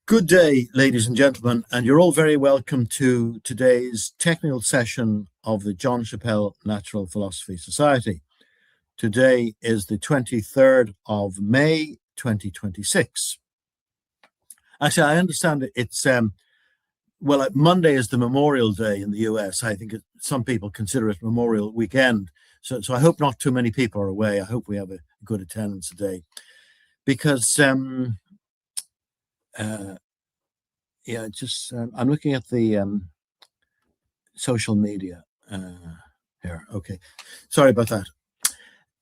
Good day, ladies and gentlemen, and you're all very welcome to today's technical session of the John Chappell Natural Philosophy Society. Today is the 23rd of May, 2026. Actually, I understand it's, Monday is the Memorial Day in the US. I think some people consider it Memorial Weekend. So I hope not too many people are away. I hope we have a good attendance today. Because I'm looking at the social media here. Okay, sorry about that.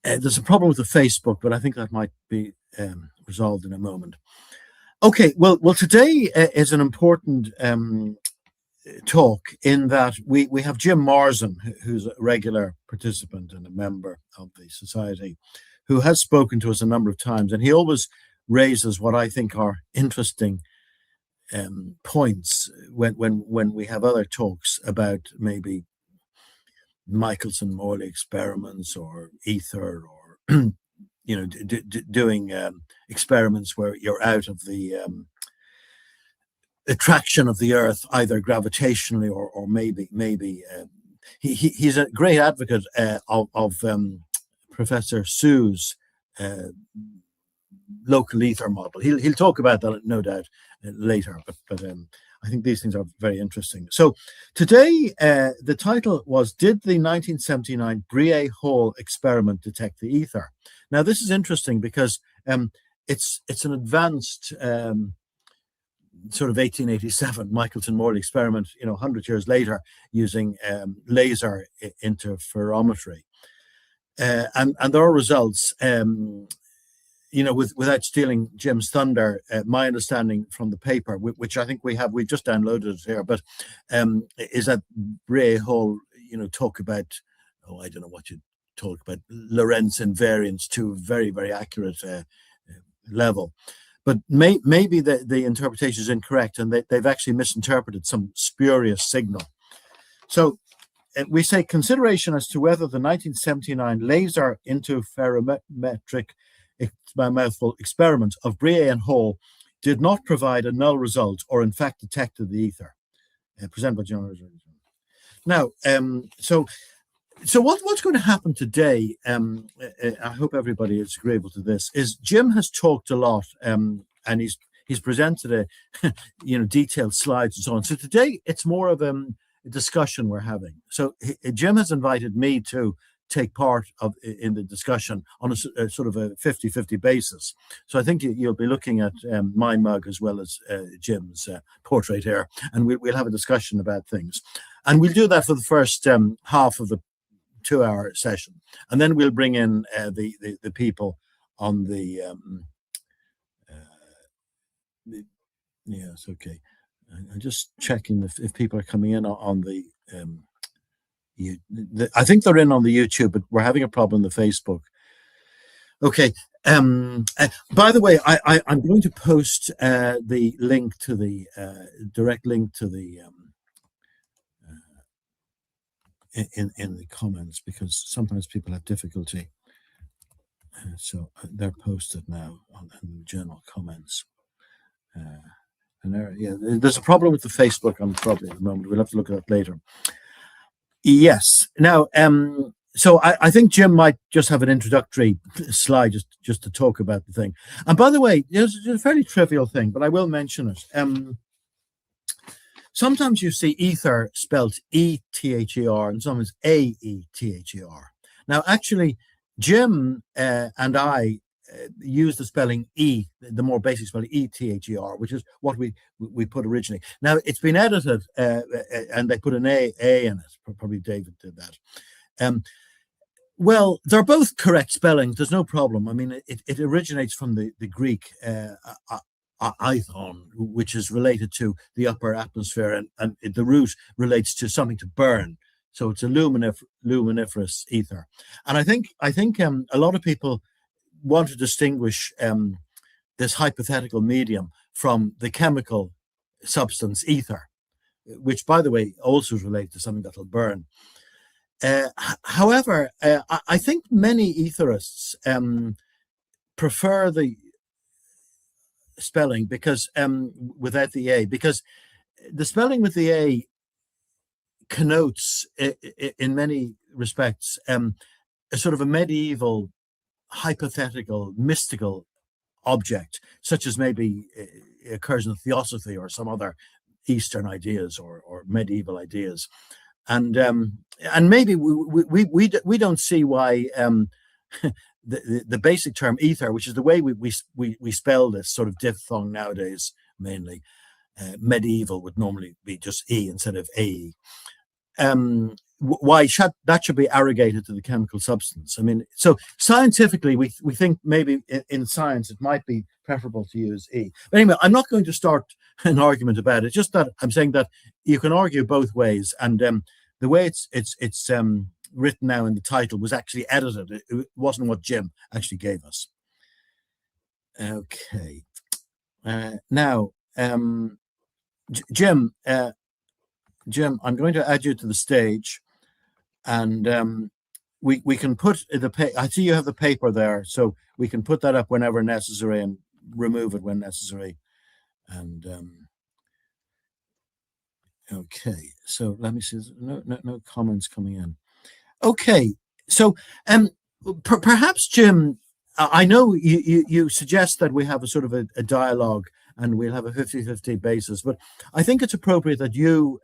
There's a problem with the Facebook, but I think that might be resolved in a moment. Okay, well, today is an important talk in that we have Jim Marsen, who's a regular participant and a member of the society, who has spoken to us a number of times, and he always raises what I think are interesting points when we have other talks about maybe Michelson-Morley experiments or ether or doing experiments where you're out of the attraction of the Earth, either gravitationally or maybe he's a great advocate of Professor Su's local ether model. He'll talk about that, no doubt, later, but I think these things are very interesting. So today, the title was, Did the 1979 Brillet Hall experiment detect the ether? Now, this is interesting because it's an advanced sort of 1887 Michelson-Morley experiment, 100 years later, using laser interferometry. And there are results. Without stealing Jim's thunder, my understanding from the paper, which I think we just downloaded it here, but is that Brillet Hall, talk about, I don't know what you talk about, Lorentz invariance to a very, very accurate level. But maybe the interpretation is incorrect, and they've actually misinterpreted some spurious signal. So we say consideration as to whether the 1979 laser-interferometric experiment of Brillet and Hall did not provide a null result or in fact detected the ether. Presented by Jim Maresn. Now, so what's going to happen today, I hope everybody is agreeable to this, is Jim has talked a lot and he's presented detailed slides and so on. So today it's more of a discussion we're having. So Jim has invited me to take part in the discussion on a sort of a 50-50 basis. So I think you'll be looking at my mug as well as Jim's portrait here, and we'll have a discussion about things. And we'll do that for the first half of the 2-hour session. And then we'll bring in the people on the... yes, okay. I'm just checking if people are coming in on the... I think they're in on the YouTube, but we're having a problem with the Facebook. Okay. By the way, I'm going to post the link to the direct link to the in the comments, because sometimes people have difficulty. So they're posted now on the general comments. And there's a problem with the Facebook, probably at the moment. We'll have to look at that later. Yes. Now, so I think Jim might just have an introductory slide just to talk about the thing. And by the way, it's a fairly trivial thing, but I will mention it. Sometimes you see ether spelled E-T-H-E-R and sometimes A-E-T-H-E-R. Now, actually, Jim and I use the spelling E, the more basic spelling E-T-H-E-R, which is what we put originally. Now, it's been edited and they put an A in it. Probably David did that. Well, they're both correct spellings. There's no problem. I mean, it originates from the Greek aethon, which is related to the upper atmosphere, and the root relates to something to burn. So it's a luminiferous ether. And I think a lot of people want to distinguish this hypothetical medium from the chemical substance ether, which, by the way, also is related to something that will burn. However, I think many etherists prefer the spelling because without the A, because the spelling with the A connotes, in many respects, a sort of a medieval, hypothetical, mystical object, such as maybe occurs in theosophy or some other Eastern ideas or medieval ideas, and maybe we don't see why the basic term ether, which is the way we spell this sort of diphthong nowadays, mainly medieval would normally be just E instead of A. Why that should be arrogated to the chemical substance. I mean, so scientifically, we think maybe in science it might be preferable to use E. But anyway, I'm not going to start an argument about it. Just that I'm saying that you can argue both ways, and the way it's written now in the title was actually edited. It wasn't what Jim actually gave us. Okay, now Jim. Jim, I'm going to add you to the stage, and we can put I see you have the paper there, so we can put that up whenever necessary and remove it when necessary. And okay, so let me see. No comments coming in. Okay, so perhaps Jim, I know you suggest that we have a sort of a dialogue and we'll have a 50-50 basis, but I think it's appropriate that you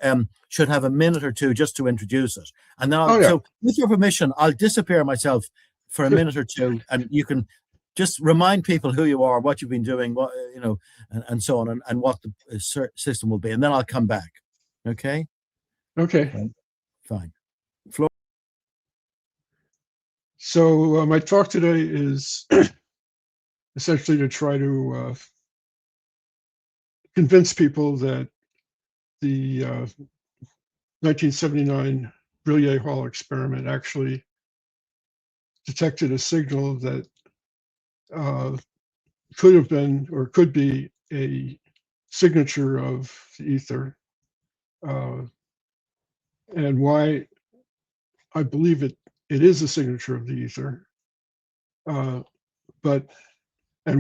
should have a minute or two just to introduce it. And now, so with your permission, I'll disappear myself for a minute or two, and you can just remind people who you are, what you've been doing, what and so on, and what the system will be, and then I'll come back. Okay? Okay. Fine. So my talk today is essentially to try to convince people that the 1979 Brillet Hall experiment actually detected a signal that could have been or could be a signature of the ether, and why I believe it is a signature of the ether, and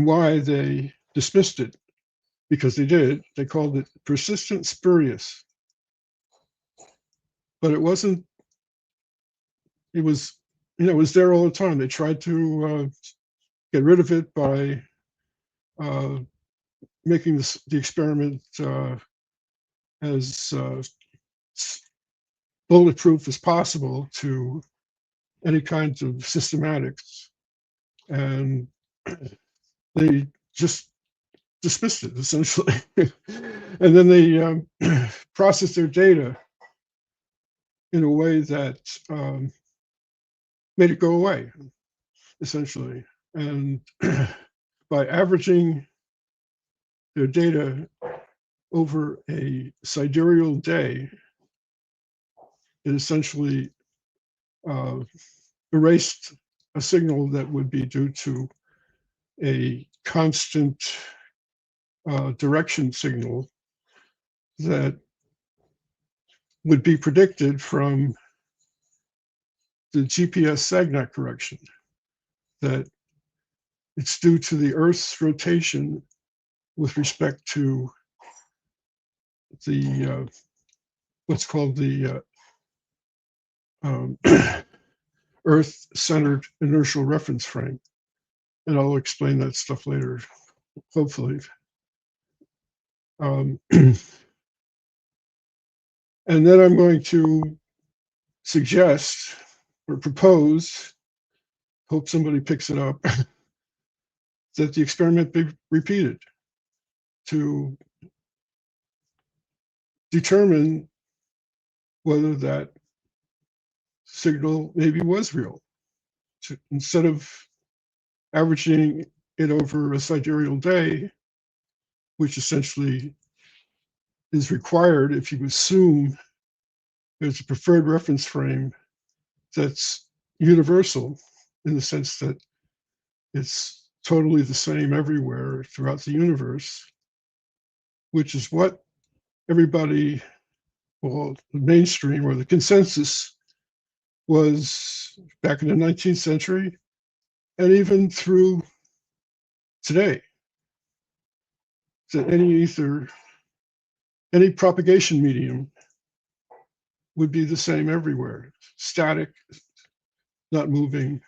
why they dismissed it. Because they did. They called it persistent spurious. But it wasn't, it was there all the time. They tried to get rid of it by making the experiment as bulletproof as possible to any kinds of systematics. And they just dismissed it, essentially. And then they processed their data in a way that made it go away, essentially. And by averaging their data over a sidereal day, it essentially erased a signal that would be due to a constant direction signal that would be predicted from the GPS SAGNAT correction, that it's due to the Earth's rotation with respect to the what's called the Earth-centered inertial reference frame. And I'll explain that stuff later, hopefully. And then I'm going to suggest or propose, hope somebody picks it up, that the experiment be repeated to determine whether that signal maybe was real. Instead of averaging it over a sidereal day, which essentially is required if you assume there's a preferred reference frame that's universal in the sense that it's totally the same everywhere throughout the universe, which is what everybody, well, the mainstream or the consensus was back in the 19th century and even through today. that any ether, any propagation medium would be the same everywhere. Static, not moving,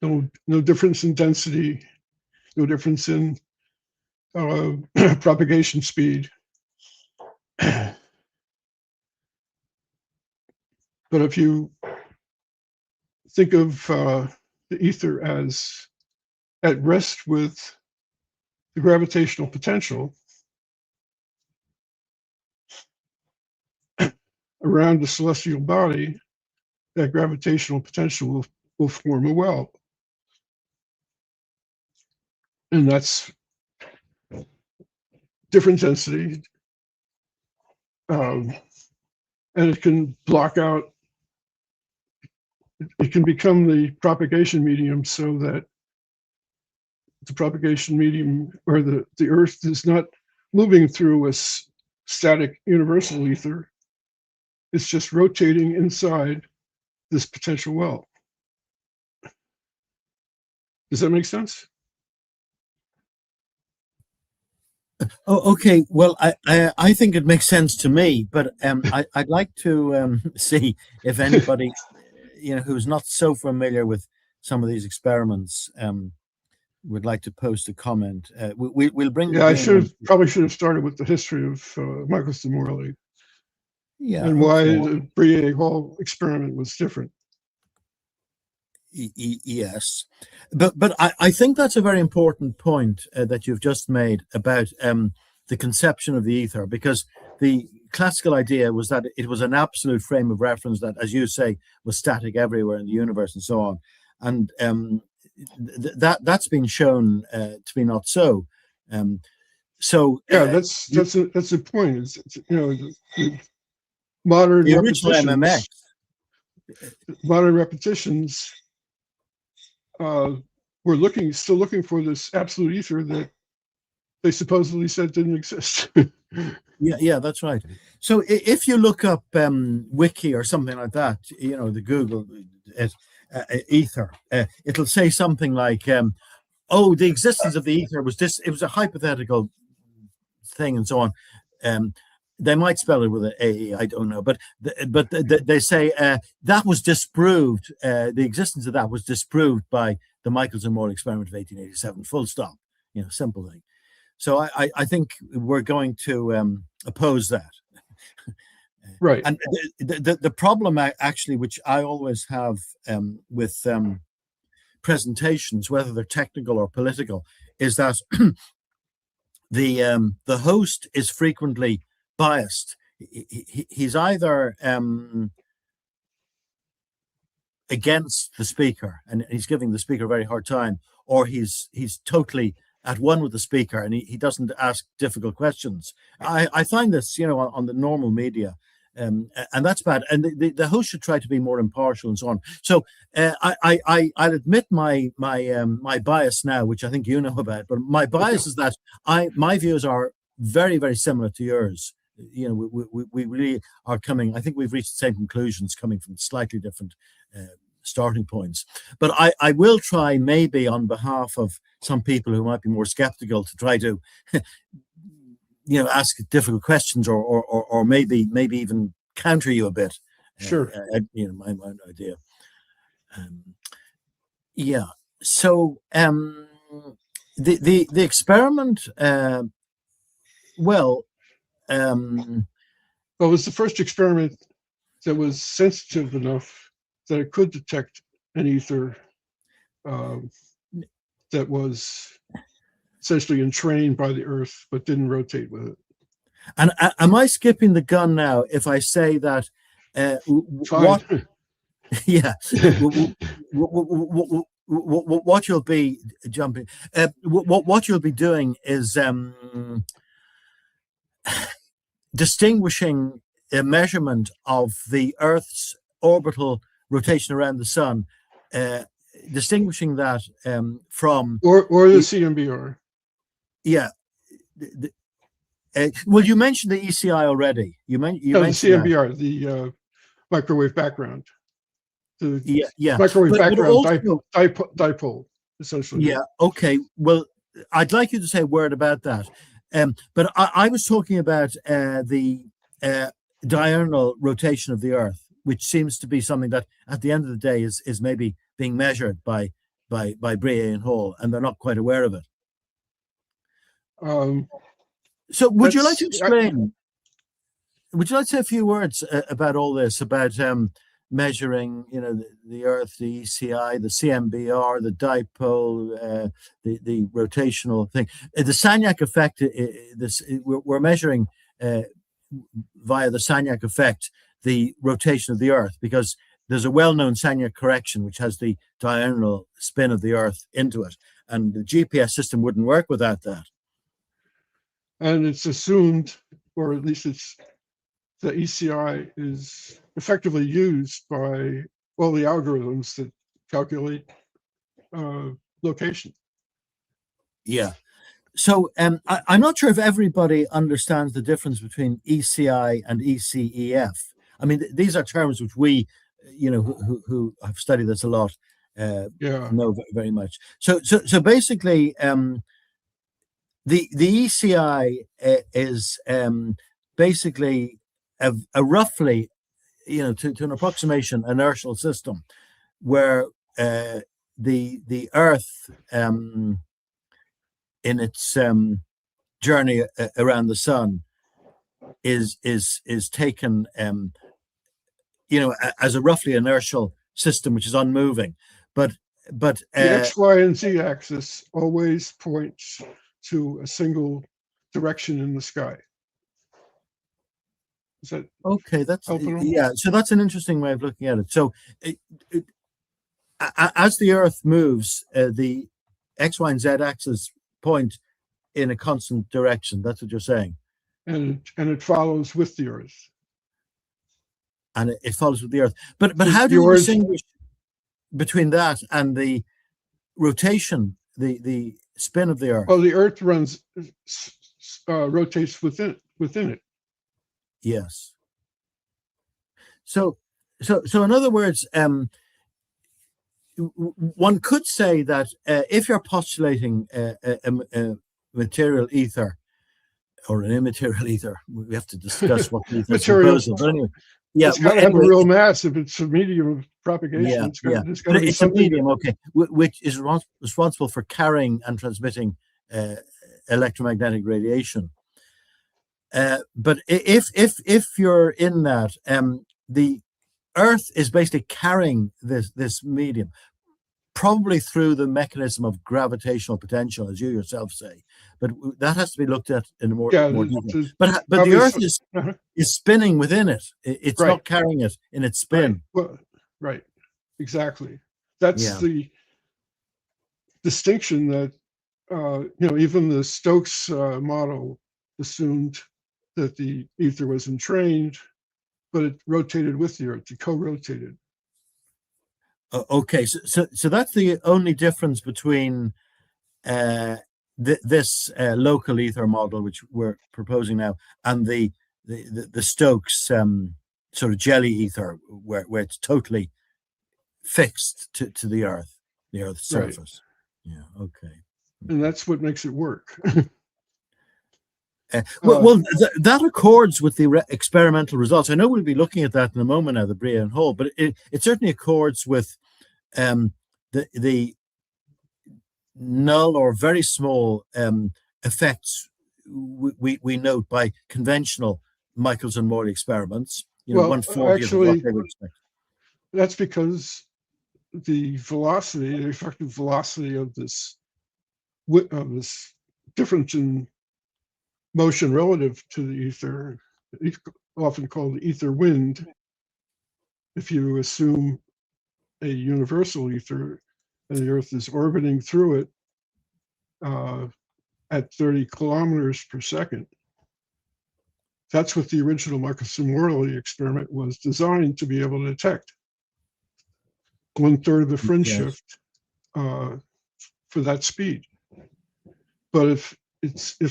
no difference in density, no difference in propagation speed. But if you think of the ether as at rest with the gravitational potential around the celestial body, that gravitational potential will form a well. And that's different density. And it can block out, it can become the propagation medium so that the propagation medium, or the Earth, is not moving through a static universal ether. It's just rotating inside this potential well. Does that make sense? Oh, okay. Well, I think it makes sense to me, but I'd like to see if anybody, who's not so familiar with some of these experiments, would like to post a comment. We'll bring. Yeah, I probably should have started with the history of Michaelis de Morley. Yeah, and why the Brillet Hall experiment was different. Yes, but I think that's a very important point that you've just made about the conception of the ether, because the classical idea was that it was an absolute frame of reference that, as you say, was static everywhere in the universe and so on, and that's been shown to be not so. So yeah, that's a point. It's the modern the original MMX. Modern repetitions. We're still looking for this absolute ether that they supposedly said didn't exist. Yeah, that's right. So if you look up wiki or something like that, the Google ether, it'll say something like, "Oh, the existence of the ether was this. It was a hypothetical thing," and so on. They might spell it with an A, I don't know, but they say that was disproved. The existence of that was disproved by the Michaelis and Morley experiment of 1887. Full stop. Simple thing. So I think we're going to oppose that. Right. And the problem actually, which I always have with presentations, whether they're technical or political, is that the host is frequently biased. He's either against the speaker and he's giving the speaker a very hard time, or he's totally at one with the speaker and he doesn't ask difficult questions. I find this, on the normal media, and that's bad. And the host should try to be more impartial and so on. So I'll admit my bias now, which I think you know about. But my bias is that my views are very, very similar to yours. We really are coming. I think we've reached the same conclusions, coming from slightly different starting points. But I will try, maybe on behalf of some people who might be more skeptical, to try to ask difficult questions or maybe even counter you a bit. Sure. My idea. Yeah. So the experiment. Well, it was the first experiment that was sensitive enough that it could detect an ether that was essentially entrained by the Earth but didn't rotate with it. And am I skipping the gun now if I say that what? Yeah. What you'll be jumping. What you'll be doing is distinguishing a measurement of the Earth's orbital rotation around the sun, distinguishing that from or the CMBR. Yeah. Well, you mentioned the ECI already. You mentioned the CMBR, that. The microwave background. The yeah. Microwave background also, dipole, essentially. Yeah. Okay. Well, I'd like you to say a word about that. But I was talking about the diurnal rotation of the Earth, which seems to be something that, at the end of the day, is maybe being measured by Brillet and Hall, and they're not quite aware of it. So, would you like to explain? Would you like to say a few words about all this, about measuring, the Earth, the ECI, the CMBR, the dipole, the rotational thing, the Sagnac effect? We're measuring via the Sagnac effect the rotation of the Earth, because there's a well-known Sagnac correction which has the diurnal spin of the Earth into it, and the GPS system wouldn't work without that. And it's assumed, or at least the ECI is effectively used by all the algorithms that calculate location. Yeah. So I'm not sure if everybody understands the difference between ECI and ECEF. I mean, these are terms which we, who have studied this a lot, know very much. So basically, the ECI is basically a roughly, to an approximation, inertial system where the Earth, in its journey around the sun, is taken, as a roughly inertial system which is unmoving, but the X, Y, and Z axis always points to a single direction in the sky. Is that okay? That's helpful? Yeah. So that's an interesting way of looking at it. So as the Earth moves, the X, Y, and Z axis point in a constant direction. That's what you're saying. And it follows with the Earth. And it follows with the Earth. But how do you distinguish between that and the rotation, the spin of the Earth? Well, the Earth rotates within it. Yes. So in other words, one could say that if you're postulating a material ether or an immaterial ether, we have to discuss what ether is proposal. But anyway, it's got to have a real mass. If it's a medium of propagation, it's got to be something. A medium, okay, which is responsible for carrying and transmitting electromagnetic radiation. But if you're in that, the Earth is basically carrying this medium, probably through the mechanism of gravitational potential, as you yourself say. But that has to be looked at in more detail. But the Earth is spinning within it. It's not carrying it in its spin. Right. Exactly. That's the distinction that even the Stokes model assumed that the ether was entrained, but it rotated with the Earth. It co-rotated. Okay, so that's the only difference between this local ether model, which we're proposing now, and the Stokes sort of jelly ether, where it's totally fixed to the Earth's surface. Right. Yeah. Okay. And that's what makes it work. That accords with the experimental results. I know we'll be looking at that in a moment now, the Brillet and Hall, but it certainly accords with the null or very small effects we note by conventional Michelson-Morley experiments. 1/40 of what they would expect. That's because the effective velocity of this difference in motion relative to the ether, often called the ether wind. If you assume a universal ether and the Earth is orbiting through it at 30 kilometers per second, that's what the original Michelson-Morley experiment was designed to be able to detect. 1/3 of the fringe shift for that speed. But if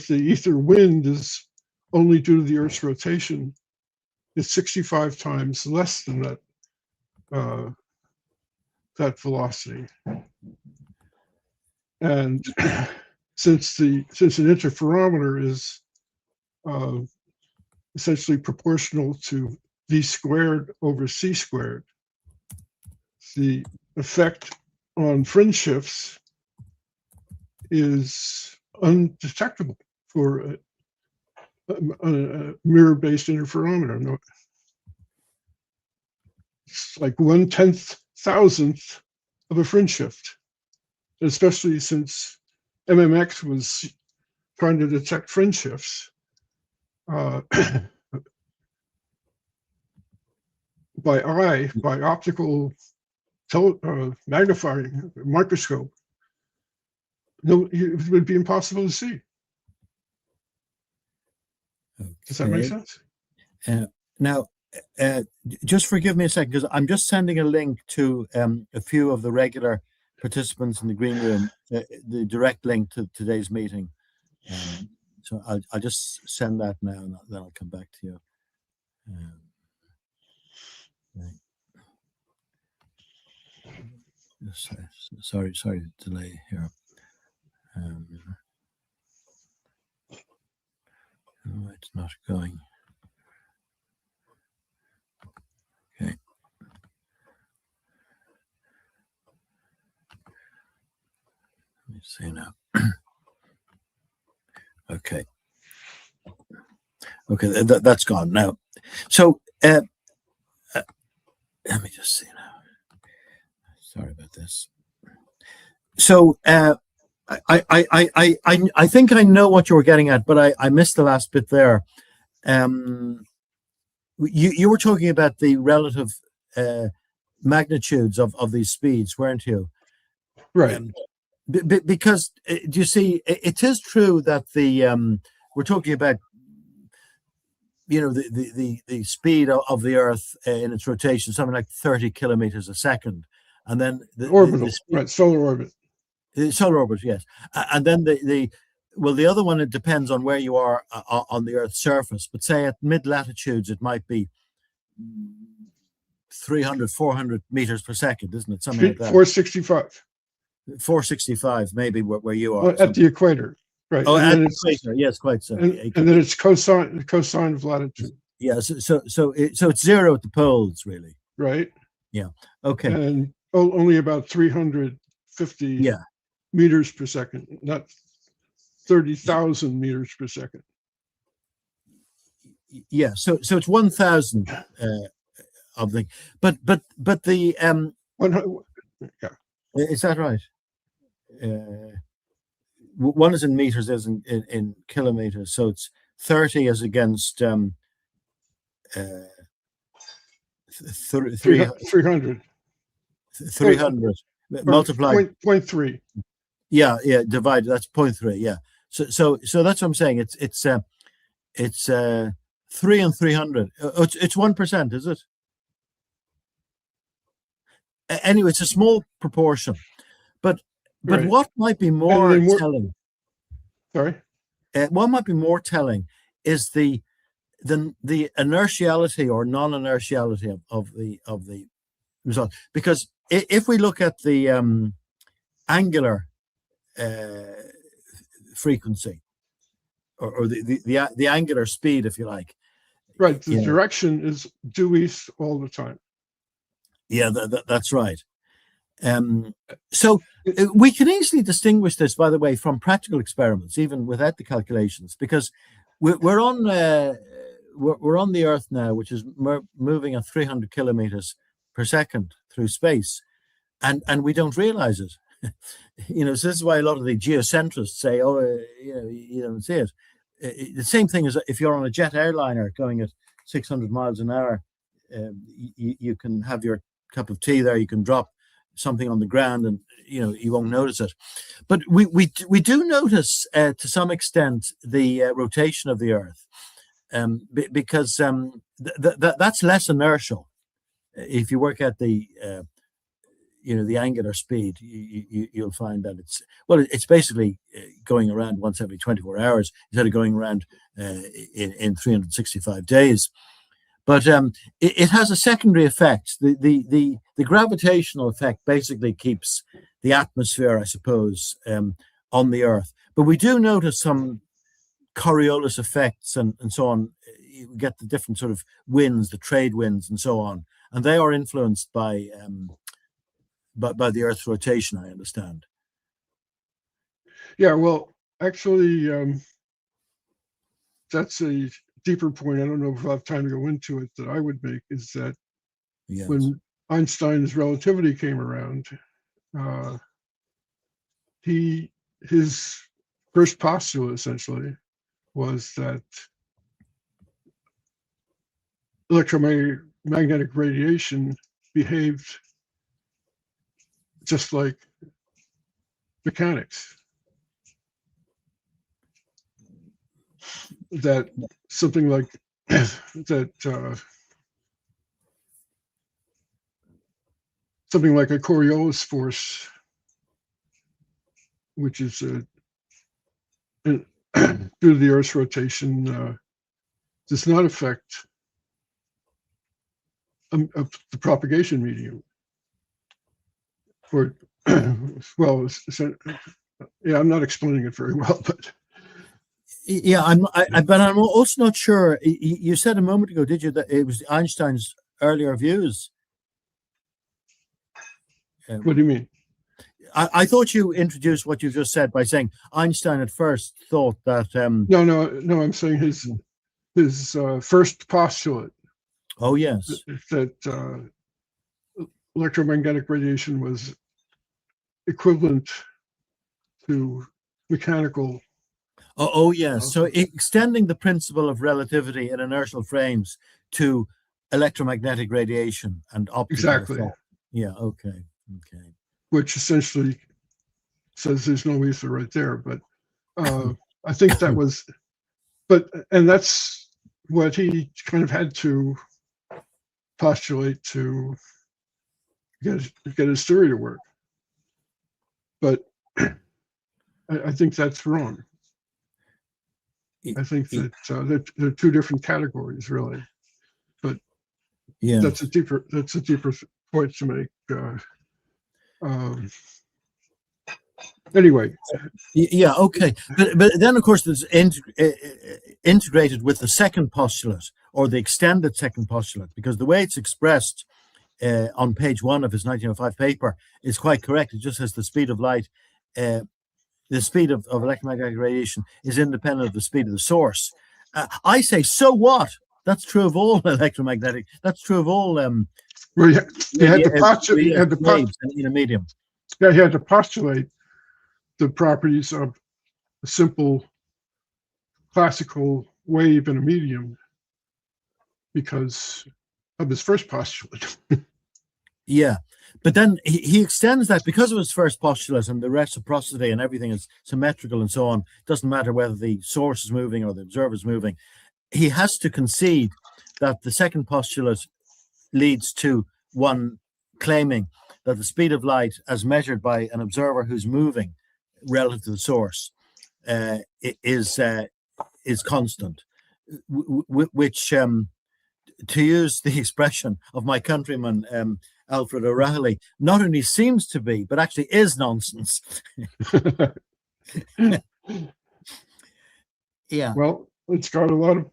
the ether wind is only due to the Earth's rotation, it's 65 times less than that velocity. And since an interferometer is essentially proportional to v squared over c squared, the effect on fringe shifts is undetectable for a mirror-based interferometer. No, it's like 1/10,000th of a fringe shift, especially since MMX was trying to detect fringe shifts by optical magnifying microscope. No, it would be impossible to see. Okay. Does that make sense? Now, just forgive me a second, because I'm just sending a link to a few of the regular participants in the green room, the direct link to today's meeting. So I'll just send that now, and then I'll come back to you. Sorry to delay here. No, it's not going. Okay. Let me see now. Okay. Okay, that's gone now. So let me just see now. Sorry about this. So I think I know what you were getting at, but I missed the last bit there. You were talking about the relative magnitudes of these speeds, weren't you? Right. Because do you see, it is true that we're talking about, you know, the speed of the Earth in its rotation, something like 30 kilometers a second, and then orbital, right? Solar orbit. Solar orbit, yes, and then the other one, it depends on where you are on the Earth's surface. But say at mid latitudes, it might be 300, 400 meters per second, isn't it? Something like that. 465. 465, maybe where you are. At the equator, right? Oh, at the equator, yes, quite so. And then it's cosine of latitude. Yeah, so it's zero at the poles, really. Right. Yeah. Okay. And only about 350 meters per second, not 30,000 meters per second. Yeah. So it's 1,000 of the, but the 100. Yeah. Is that right? One is in meters, is in kilometers. So it's 30 as against 300. 300 multiplied 0.3. Yeah, divided. That's 0.3. Yeah. So that's what I'm saying. It's 3 and 300. It's 1%, is it? Anyway, it's a small proportion, but Right. What might be more telling? Sorry. What might be more telling is the inertiality or non-inertiality of the result. Because if we look at the angular frequency or the angular speed, if you like, right, the direction is due east all the time. Yeah, that's right. So we can easily distinguish this, by the way, from practical experiments, even without the calculations, because we're on the Earth now, which is moving at 300 kilometers per second through space, and we don't realize it. So this is why a lot of the geocentrists say, "Oh, you don't see it." The same thing as if you're on a jet airliner going at 600 miles an hour, you can have your cup of tea there. You can drop something on the ground, and you won't notice it. But we do notice to some extent the rotation of the Earth, because that's less inertial. If you work out the the angular speed, you'll find that it's basically going around once every 24 hours instead of going around in 365 days. But it has a secondary effect. The gravitational effect basically keeps the atmosphere, I suppose, on the Earth. But we do notice some Coriolis effects and so on. You get the different sort of winds, the trade winds and so on, and they are influenced by the Earth's rotation, I understand. Yeah, well, actually, that's a deeper point. I don't know if I have time to go into it, that I would make, is that Yes. when Einstein's relativity came around, his first postulate essentially was that electromagnetic radiation behaved just like mechanics. That something like something like a Coriolis force, which is due to the Earth's rotation, does not affect the propagation medium. For well, yeah, I'm not explaining it very well, but yeah, but I'm also not sure. You said a moment ago, did you, that it was Einstein's earlier views? What do you mean? I thought you introduced what you just said by saying Einstein at first thought that. No. I'm saying his first postulate. Oh yes. That electromagnetic radiation was equivalent to mechanical. Oh yes. So extending the principle of relativity in inertial frames to electromagnetic radiation and optical Exactly. effect. Yeah. Okay. Which essentially says there's no ether right there, but I think that was, and that's what he kind of had to postulate to get his theory to work. But I think that's wrong. I think that they're two different categories, really. But yeah, that's a deeper point to make. Anyway. Yeah. Okay. But then, of course, there's integrated with the second postulate, or the extended second postulate, because the way it's expressed on page 1 of his 1905 paper is quite correct. It just says the speed of light, the speed of electromagnetic radiation is independent of the speed of the source. I say, so what? That's true of all electromagnetic. That's true of all. Well, you had to postulate. In a medium. Yeah, he had to postulate the properties of a simple classical wave in a medium because of his first postulate. Yeah, but then he extends that because of his first postulate and the reciprocity and everything is symmetrical and so on. It doesn't matter whether the source is moving or the observer is moving. He has to concede that the second postulate leads to one claiming that the speed of light, as measured by an observer who's moving relative to the source, is constant, which, to use the expression of my countryman Alfred O'Reilly, not only seems to be, but actually is nonsense. Yeah. Well, it's got a lot of.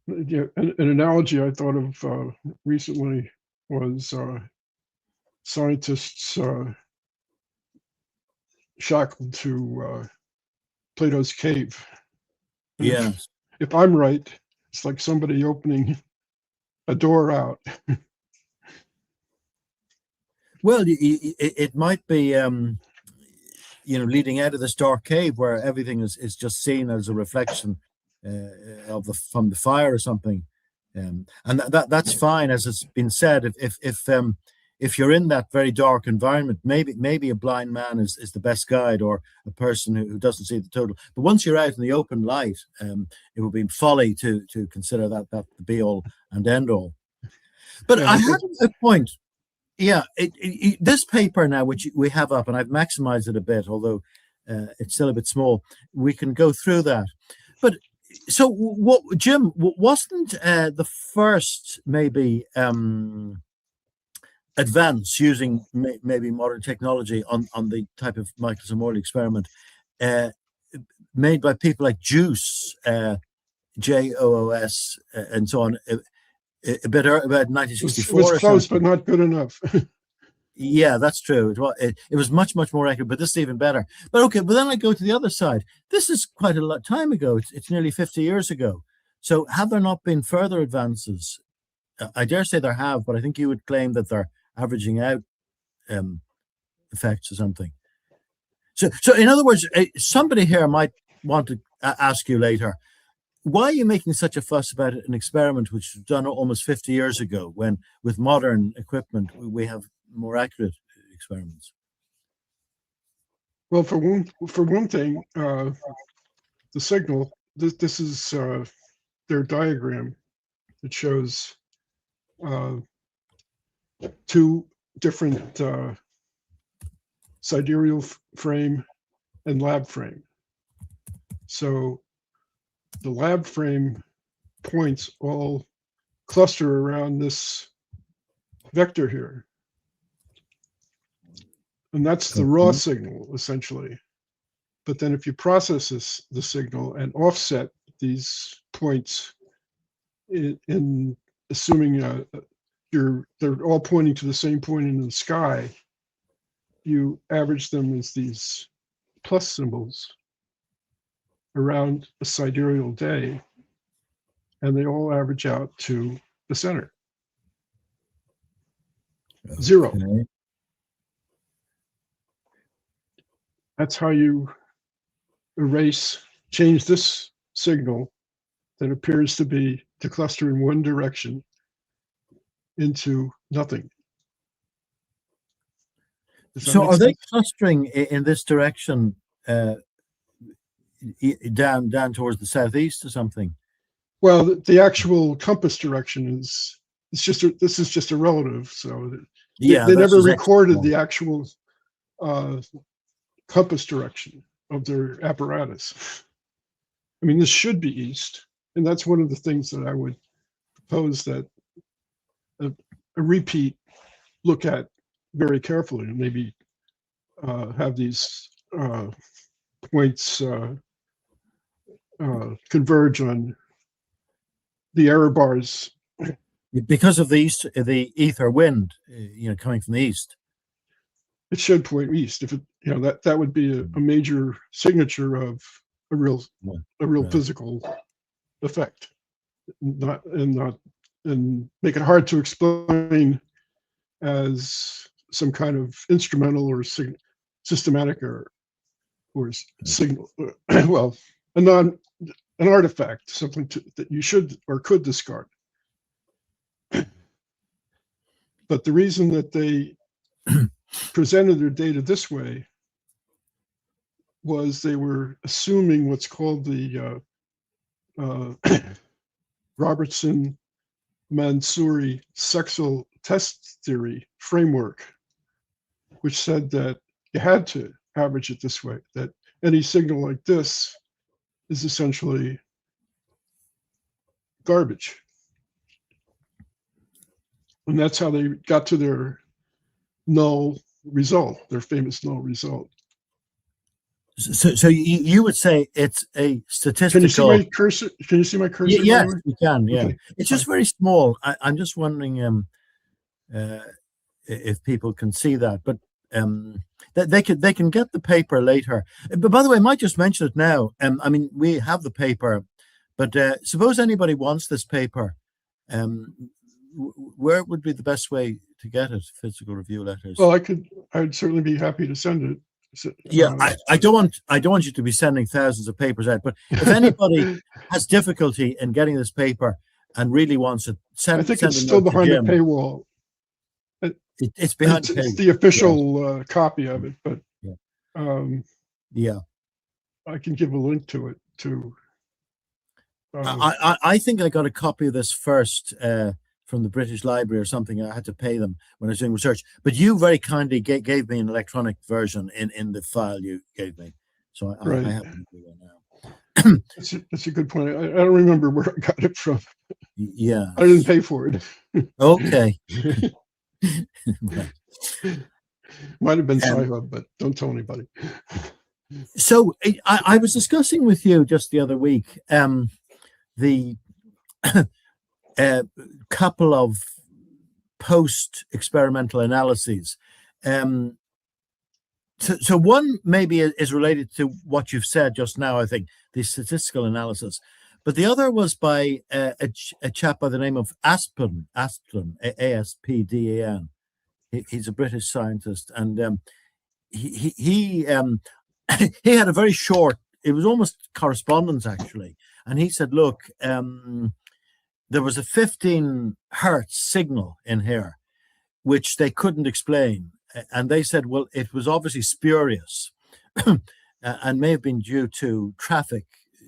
An analogy I thought of recently was scientists shackled to Plato's cave. Yeah. If I'm right, it's like somebody opening a door out. Well, it might be, leading out of this dark cave where everything is just seen as a reflection from the fire or something, and that's fine, as it's been said. If you're in that very dark environment, maybe a blind man is the best guide, or a person who doesn't see the total. But once you're out in the open light, it would be folly to consider that the be all and end all. But I had a point. Yeah, this paper now, which we have up, and I've maximized it a bit, although it's still a bit small. We can go through that. But so, what, Jim, wasn't the first maybe advance using maybe modern technology on the type of Michelson-Morley experiment made by people like Juice, JOOS, and so on, about It was 1964 or close, something. but not good enough. Yeah, that's true. It was much, much more accurate, but this is even better. But okay, but then I go to the other side. This is quite a lot time ago. It's nearly 50 years ago. So have there not been further advances? I dare say there have, but I think you would claim that they're averaging out effects or something. So in other words, somebody here might want to ask you later, why are you making such a fuss about an experiment which was done almost 50 years ago, when with modern equipment we have more accurate experiments? Well, for one thing, the signal. This is their diagram. It shows two different sidereal frame and lab frame. So the lab frame points all cluster around this vector here. And that's the raw signal, essentially. But then if you process the signal and offset these points in assuming they're all pointing to the same point in the sky, you average them as these plus symbols around a sidereal day, and they all average out to the center. Okay. 0. That's how you change this signal that appears to cluster in one direction into nothing. So are they clustering in this direction down towards the southeast or something? Well, the actual compass direction this is just a relative. So yeah, they never recorded the actual compass direction of their apparatus. I mean, this should be east, and that's one of the things that I would propose that a repeat look at very carefully, and maybe have these points converge on the error bars because of the ether wind, coming from the east. It should point east. If it, that would be a major signature of a real physical effect, and make it hard to explain as some kind of instrumental or systematic error or signal. Well, an artifact, something that you should or could discard. But the reason that they presented their data this way was they were assuming what's called the Robertson-Mansouri-Sexel test theory framework, which said that you had to average it this way, that any signal like this is essentially garbage. And that's how they got to their null result, their famous null result. So you would say it's a statistical. Can you see my cursor? Can you see my cursor? Yes, you can. Yeah, okay. It's just very small. I'm just wondering if people can see that, but they can get the paper later. But by the way, I might just mention it now. I mean, we have the paper, but suppose anybody wants this paper, where would be the best way to get it? Physical Review Letters. Well, I'd certainly be happy to send it. Yeah, I don't want you to be sending thousands of papers out, but if anybody has difficulty in getting this paper and really wants it, I think it's still behind the paywall. It's behind the paywall. It's the official copy of it, but I can give a link to it too. I think I got a copy of this first from the British Library or something. I had to pay them when I was doing research, but you very kindly gave me an electronic version in the file you gave me, so I have to do that now. That's a good point. I don't remember where I got it from. Yeah, I didn't pay for it. Okay. Right. Might have been Um, Sci-Hub, but don't tell anybody. so I was discussing with you just the other week the couple of post-experimental analyses. So one maybe is related to what you've said just now, I think, the statistical analysis. But the other was by a chap by the name of Aspden, Aspdan. He's a British scientist, and he he he had a very short. It was almost correspondence actually, and he said, "Look, there was a 15 hertz signal in here, which they couldn't explain, and they said, well, it was obviously spurious, and may have been due to traffic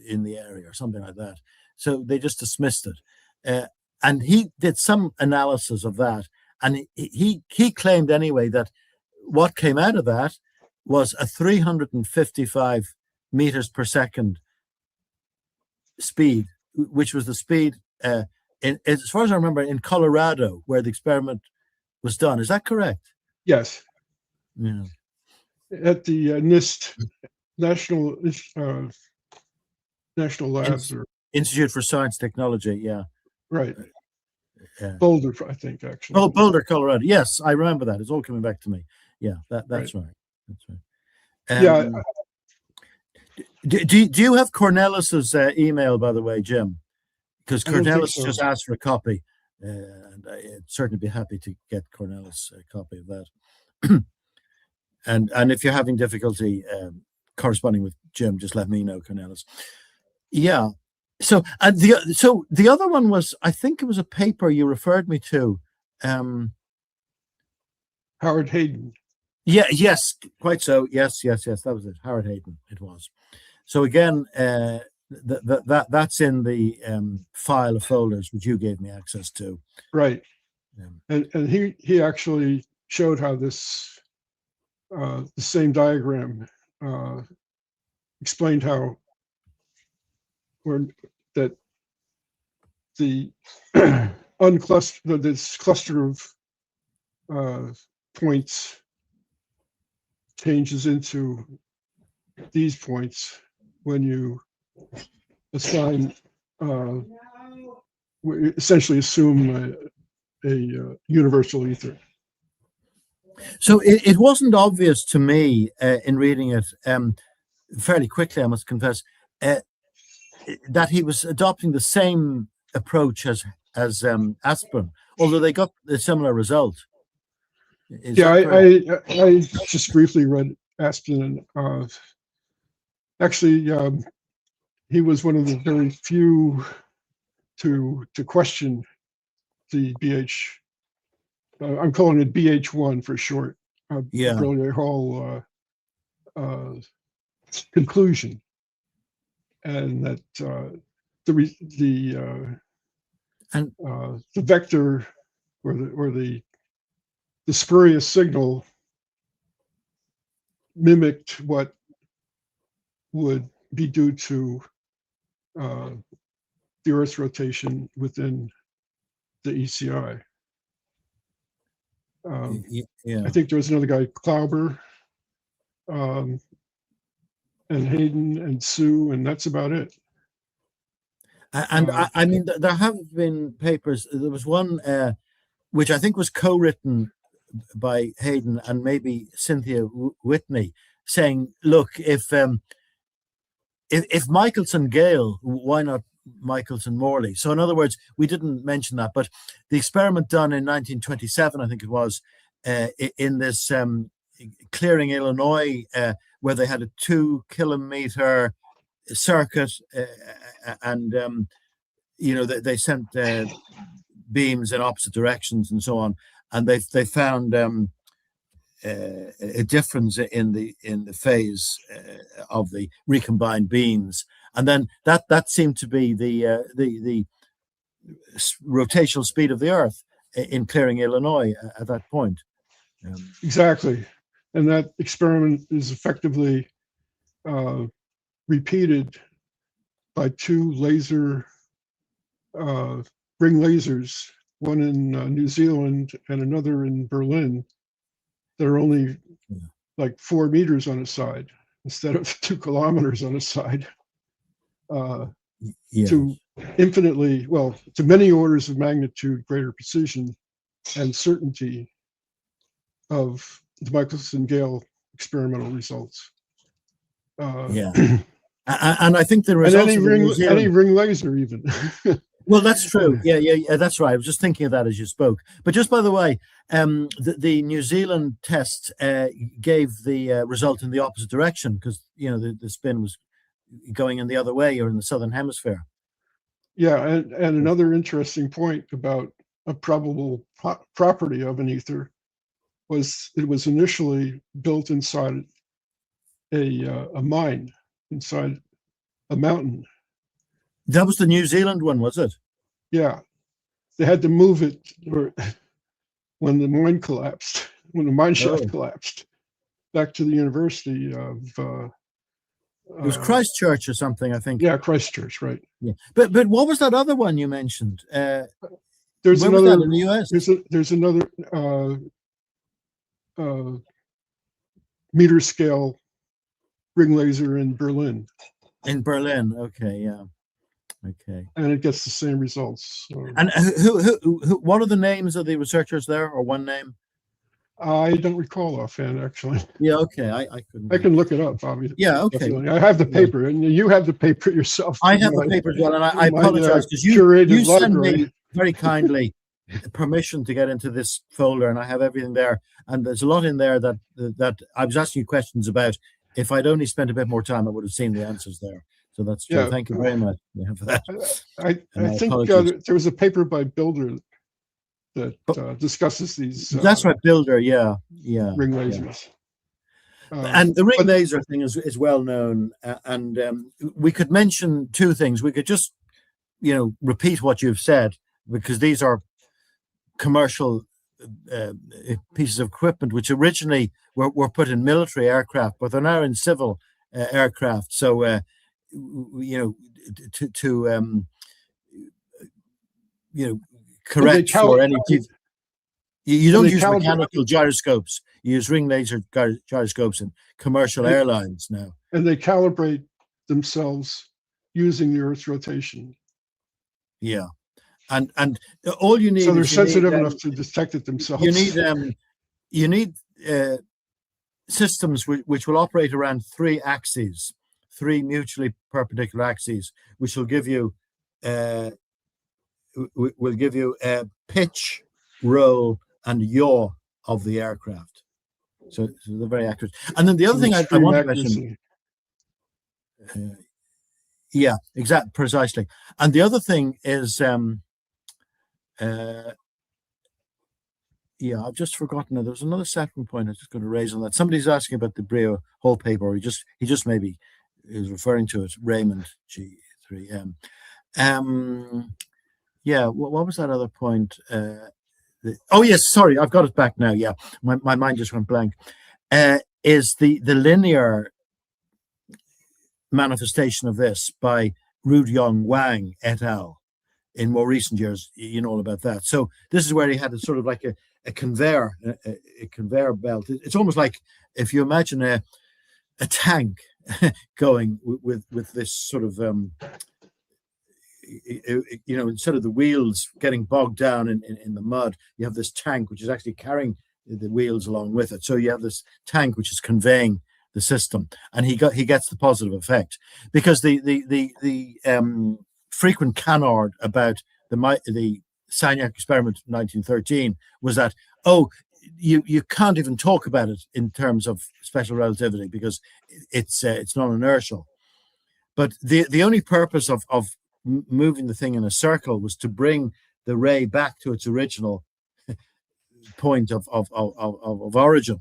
in the area or something like that. So they just dismissed it." And he did some analysis of that, and he claimed anyway that what came out of that was a 355 meters per second speed, which was the speed, as far as I remember, in Colorado, where the experiment was done. Is that correct? Yes. Yeah. At the NIST National National Labs, or Institute for Science Technology. Yeah. right. Boulder, I think, actually. Oh, Boulder, Colorado. Yes, I remember that. It's all coming back to me. Yeah, that's right. That's right. Yeah. Do you have Cornelis's email, by the way, Jim? Because I don't think Cornelis so. just asked for a copy, and I'd certainly be happy to get Cornelis a copy of that. and if you're having difficulty corresponding with Jim, just let me know, Cornelis. Yeah. So the other one was, I think it was a paper you referred me to. Howard Hayden. Yeah. Yes. Quite so. Yes. That was it. Howard Hayden. It was. So again, that's in the file of folders which you gave me access to. Right. And he actually showed how this the same diagram explained how that the this cluster of points changes into these points when you assign we essentially assume a universal ether. So it wasn't obvious to me in reading it fairly quickly, I must confess, that he was adopting the same approach as Aspden, although they got a similar result. Yeah, I just briefly read Aspden. Actually, he was one of the very few to question the BH. I'm calling it BH1 for short. Brillet Hall conclusion, and that the vector or the spurious signal mimicked what would be due to the Earth's rotation within the ECI. I think there was another guy, Klauber, and Hayden and Sue, and that's about it. And I mean, there have been papers. There was one which I think was co-written by Hayden and maybe Cynthia Whitney, saying, "Look, if Michelson Gale, why not Michelson Morley?" So in other words, we didn't mention that, but the experiment done in 1927, I think it was, in this Clearing, Illinois, where they had a 2-kilometer circuit, and they sent beams in opposite directions and so on, and they found a difference in the phase of the recombined beams, and then that seemed to be the rotational speed of the Earth in Clearing, Illinois, at that point. Exactly, and that experiment is effectively repeated by two ring lasers one in New Zealand and another in Berlin, that are only like 4 meters on a side instead of 2 kilometers on a side, to infinitely, well, to many orders of magnitude greater precision and certainty of the Michelson-Gale experimental results. And I think the results and any ring laser even. Well, that's true. Yeah, that's right. I was just thinking of that as you spoke. But just by the way, the New Zealand test gave the result in the opposite direction, because the spin was going in the other way, or in the southern hemisphere. Yeah, and another interesting point about a probable property of an ether was it was initially built inside a mine, inside a mountain. That was the New Zealand one, was it? Yeah, they had to move it when the mine collapsed, when the mine shaft collapsed, back to the University of. It was Christchurch or something, I think. Yeah, Christchurch, right? Yeah, but what was that other one you mentioned? There's where another was that, in the US. There's another meter scale ring laser in Berlin. In Berlin, okay, yeah. Okay. And it gets the same results. So. And what are the names of the researchers there, or one name? I don't recall offhand, actually. Yeah, okay. I couldn't. I can look it up, obviously. Yeah, okay. Definitely. I have the paper, and you have the paper yourself. I have the paper as well, and I apologize, because you sent me very kindly permission to get into this folder, and I have everything there. And there's a lot in there that I was asking you questions about. If I'd only spent a bit more time, I would have seen the answers there. So that's true. Yeah. Thank you very much for that. I think there was a paper by Builder that discusses these. That's right, Builder. Yeah. Ring lasers. Yeah. And the ring laser thing is well known. And we could mention two things. We could just, repeat what you've said, because these are commercial pieces of equipment which originally were put in military aircraft, but they're now in civil aircraft. So. Correct for any. You don't use mechanical gyroscopes. You use ring laser gyroscopes in commercial airlines now. And they calibrate themselves using the Earth's rotation. Yeah, and all you need. So they're sensitive enough to detect it themselves. You need systems which will operate around 3 axes. 3 mutually perpendicular axes, which will give you pitch, roll, and yaw of the aircraft. So they're very accurate. And then the other thing I want to mention, yeah, exactly, precisely. And the other thing is, I've just forgotten. There was another second point I was just going to raise on that. Somebody's asking about the Brillet Hall paper. Or he just maybe is referring to it, Raymond G3M. What was that other point? Yes, sorry, I've got it back now. Yeah, my mind just went blank. Is the linear manifestation of this by Rudong Wang et al. In more recent years, you know all about that. So this is where he had a sort of like a conveyor, a conveyor belt. It's almost like if you imagine a tank going with this sort of instead of the wheels getting bogged down in the mud, you have this tank which is actually carrying the wheels along with it. So you have this tank which is conveying the system, and he gets the positive effect, because the frequent canard about the Sagnac experiment in 1913 was that you can't even talk about it in terms of special relativity because it's non-inertial. But the only purpose of moving the thing in a circle was to bring the ray back to its original point of origin.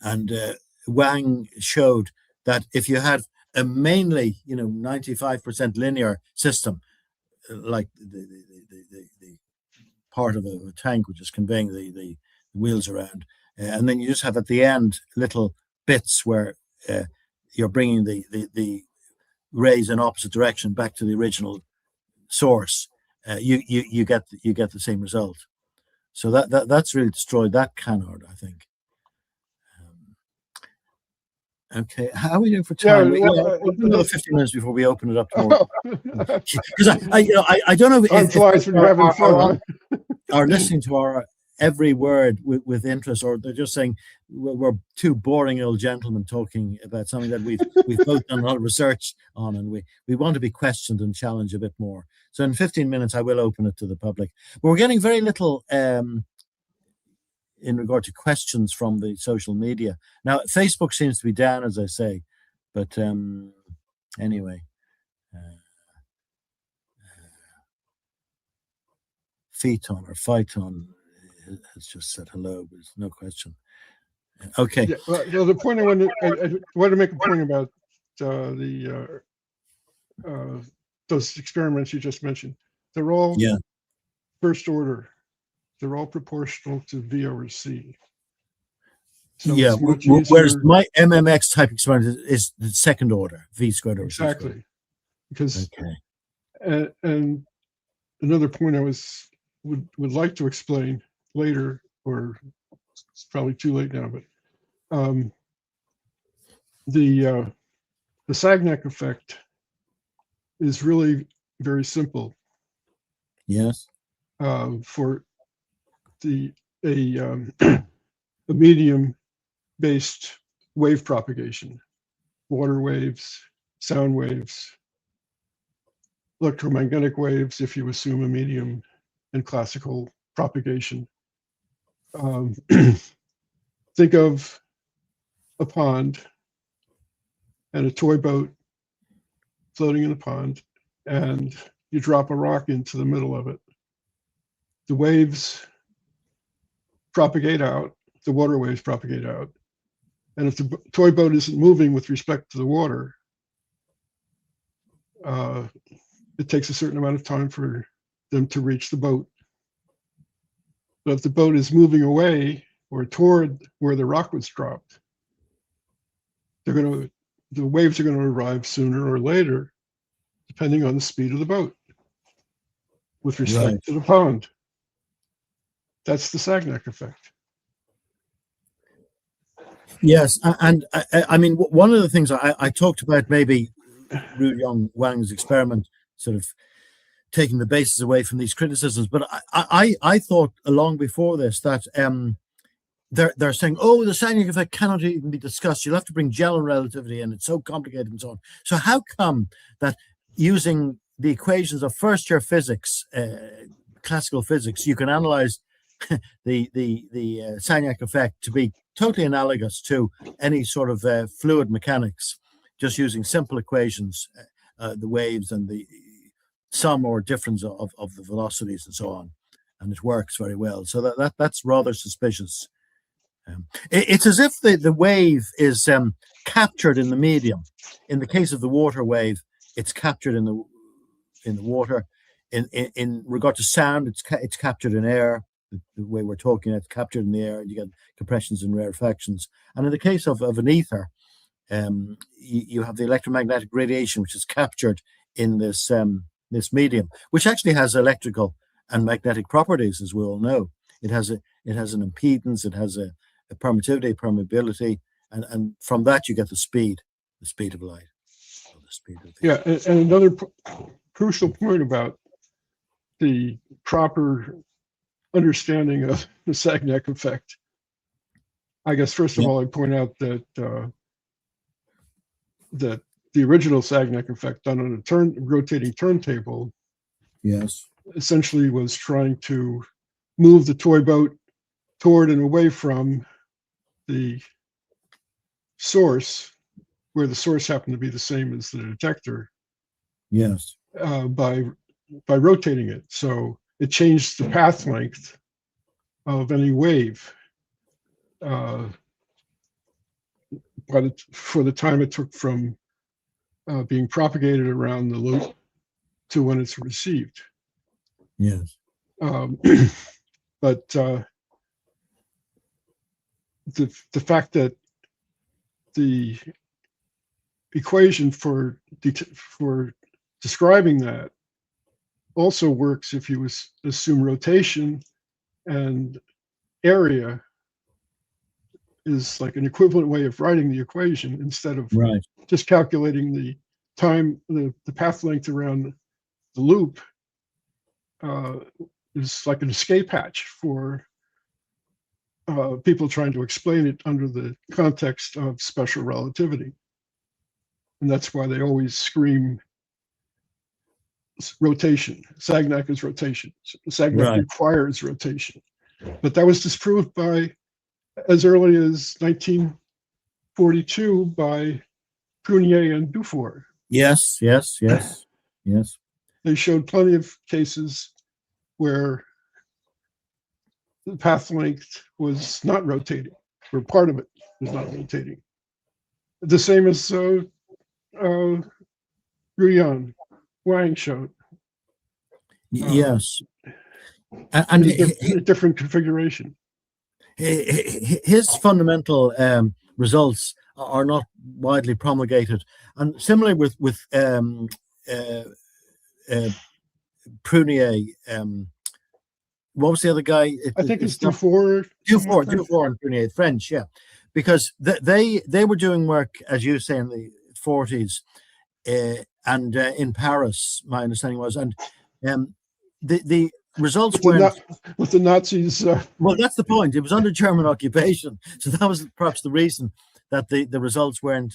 And Wang showed that if you had a mainly 95% linear system, like the part of a tank which is conveying the wheels around, and then you just have at the end little bits where you're bringing the rays in opposite direction back to the original source, you get the same result. So that's really destroyed that canard, I think. Okay, how are we doing for time? Yeah, well, another 15 minutes before we open it up to more. Because I don't know time flies when you're having fun. Are listening to our every word with interest, or they're just saying we're two boring old gentlemen talking about something that we've both done a lot of research on, and we want to be questioned and challenged a bit more. So in 15 minutes, I will open it to the public. But we're getting very little in regard to questions from the social media. Now, Facebook seems to be down, as I say, but anyway. Phyton has just said hello, but there's no question. Okay. Yeah, well, the point I wanted to make a point about those experiments you just mentioned. They're all first order. They're all proportional to V over C. So yeah, whereas my MMX type experiment is the second order, V squared over exactly. C squared. Because and another point I would like to explain later, or it's probably too late now, but the Sagnac effect is really very simple. Yes. For a medium-based wave propagation, water waves, sound waves, electromagnetic waves, if you assume a medium and classical propagation. Think of a pond and a toy boat floating in a pond, and you drop a rock into the middle of it. The waves propagate out, the water waves propagate out. And if the toy boat isn't moving with respect to the water, it takes a certain amount of time for them to reach the boat. But if the boat is moving away or toward where the rock was dropped, the waves are going to arrive sooner or later, depending on the speed of the boat with respect to the pond. That's the Sagnac effect. Yes, and I mean, one of the things I talked about, maybe Ruyong Wang's experiment sort of taking the basis away from these criticisms, but I thought long before this that they're saying, oh, the Sagnac effect cannot even be discussed. You'll have to bring general relativity in. It's so complicated and so on. So how come that using the equations of first-year physics, classical physics, you can analyze the Sagnac effect to be totally analogous to any sort of fluid mechanics, just using simple equations, the waves and the sum or difference of the velocities and so on, and it works very well. So that's rather suspicious. It's as if the wave is captured in the medium. In the case of the water wave, it's captured in the water. In regard to sound, it's captured in air. The way we're talking, it's captured in the air. You get compressions and rarefactions. And in the case of an ether, you have the electromagnetic radiation, which is captured in this medium, which actually has electrical and magnetic properties, as we all know. It has an impedance. It has a permittivity, permeability, and from that you get the speed of light. Or the speed of yeah, and another crucial point about the proper understanding of the Sagnac effect. I guess first of all, I'd point out that that the original Sagnac effect done on a rotating turntable, essentially was trying to move the toy boat toward and away from the source, where the source happened to be the same as the detector. By rotating it, so it changed the path length of any wave for the time it took from being propagated around the loop to when it's received. But the fact that the equation for describing that also works if you assume rotation and area is like an equivalent way of writing the equation instead of Right. just calculating the time, the path length around the loop is like an escape hatch for people trying to explain it under the context of special relativity. And that's why they always scream rotation. Sagnac is rotation. Sagnac requires rotation. But that was disproved by, as early as 1942 by Prunier and Dufour. Yes. They showed plenty of cases where the path length was not rotating, or part of it was not rotating. The same as Ruyan Wang showed. Yes. And a different configuration. His fundamental results are not widely promulgated, and similarly with Prunier. What was the other guy? I think it's Dufour and Prunier, French, yeah, because they were doing work, as you say, in the 40s, and in Paris, my understanding was, and the results weren't with the Nazis. Well, that's the point. It was under German occupation, so that was perhaps the reason that the results weren't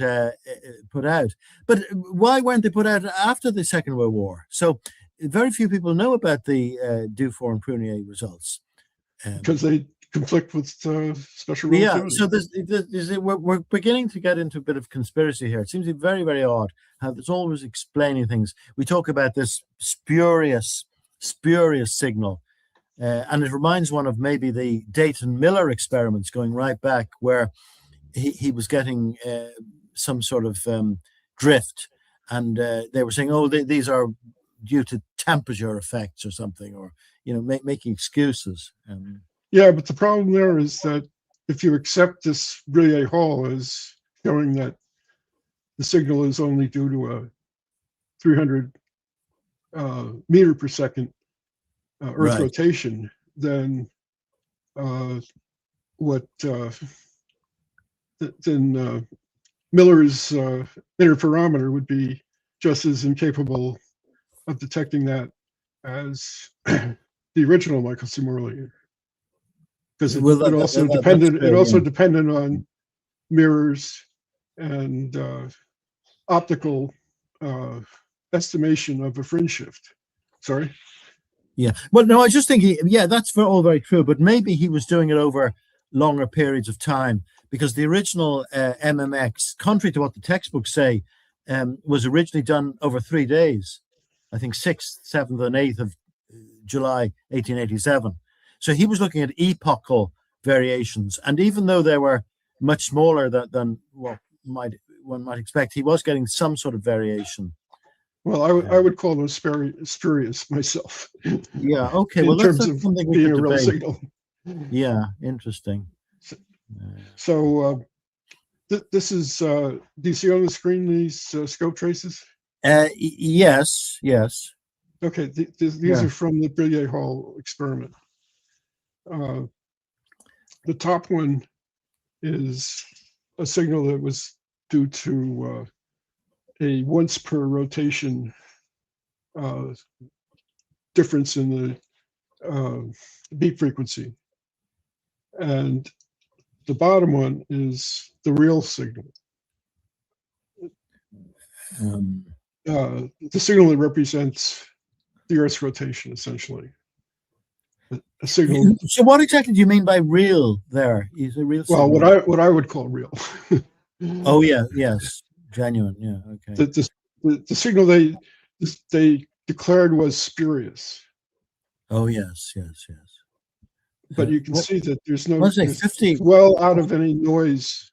put out. But why weren't they put out after the Second World War? So very few people know about the Dufour and Prunier results because they conflict with special relativity. Yeah, so we're beginning to get into a bit of conspiracy here. It seems to be very, very odd how it's always explaining things. We talk about this spurious signal, and it reminds one of maybe the Dayton Miller experiments going right back, where he was getting some sort of drift, and they were saying, oh, these are due to temperature effects or something, or making excuses. Yeah, but the problem there is that if you accept this Brillet Hall as showing that the signal is only due to a 300 meter per second Earth rotation, then Miller's interferometer would be just as incapable of detecting that as the original Michelson Morley, because it also depended on mirrors and optical estimation of a fringe shift. Sorry. Yeah. Well, no, I was just thinking, yeah, that's all very true, but maybe he was doing it over longer periods of time, because the original MMX, contrary to what the textbooks say, was originally done over 3 days. I think 6th, 7th, and 8th of July 1887. So he was looking at epochal variations, and even though they were much smaller than what one might expect, he was getting some sort of variation. Well, I would call those spurious myself. Yeah. Okay. In terms of something being a real signal. Yeah. Interesting. So this is. Do you see on the screen these scope traces? Yes. Okay. These are from the Brillet Hall experiment. The top one is a signal that was due to a once per rotation difference in the beat frequency. And the bottom one is the real signal. The signal that represents the Earth's rotation, essentially. A signal. So what exactly do you mean by real there? Is a real signal? Well, what I would call real. Oh, yeah, yes. Genuine, yeah, okay. The signal they declared was spurious. Oh, yes. But you can see that there's no, was it 50? Well out of any noise.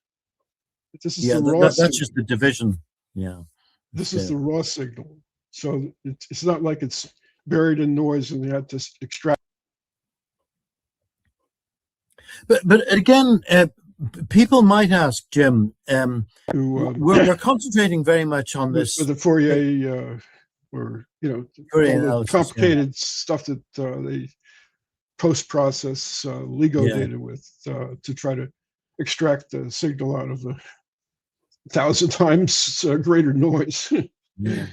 This is the raw that's just the division. Yeah. This is the raw signal. So it's not like it's buried in noise and they had to extract. But again, people might ask, Jim, we're concentrating very much on this. The Fourier or Fourier all the analysis, complicated stuff that they post-process LIGO Yeah. data with to try to extract the signal out of the 1,000 times greater noise. Yeah.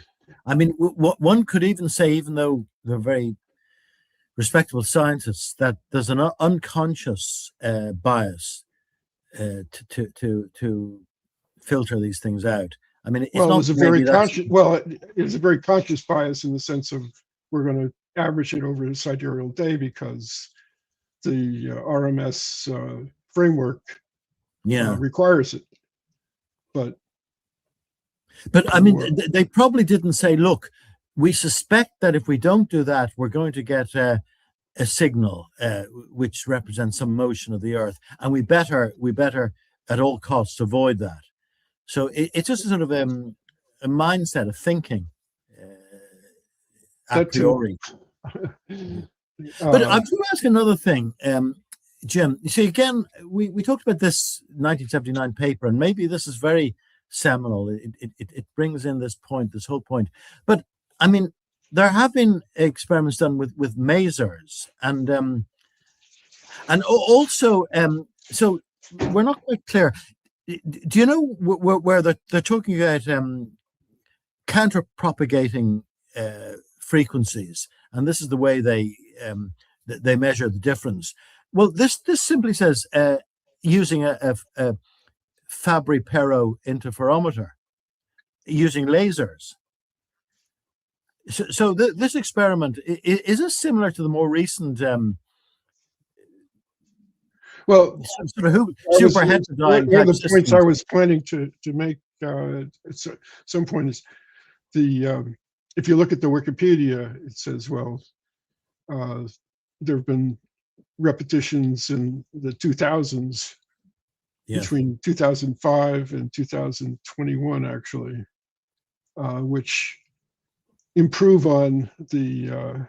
I mean, what one could even say, even though they're very respectable scientists, that there's an unconscious bias to filter these things out. I mean, it's Well, not maybe that's it's a very conscious bias in the sense of we're going to average it over a sidereal day because the RMS framework requires it. But I mean, they probably didn't say, look, we suspect that if we don't do that, we're going to get a signal which represents some motion of the Earth, and we better at all costs avoid that. So it's just a sort of a mindset of thinking a priori. But I'm going to ask another thing, Jim. You see, again, we talked about this 1979 paper, and maybe this is very seminal. It brings in this whole point. But I mean, there have been experiments done with masers, and also, so we're not quite clear. Do you know where they're talking about counter-propagating frequencies, and this is the way they measure the difference? Well, this simply says using a Fabry-Perot interferometer, using lasers. So this experiment, is this similar to the more recent well, sort of super heterodyne one of the systems? points I was planning to make at some point is if you look at the Wikipedia, it says, well, there have been repetitions in the 2000s, between 2005 and 2021, actually, which improve on the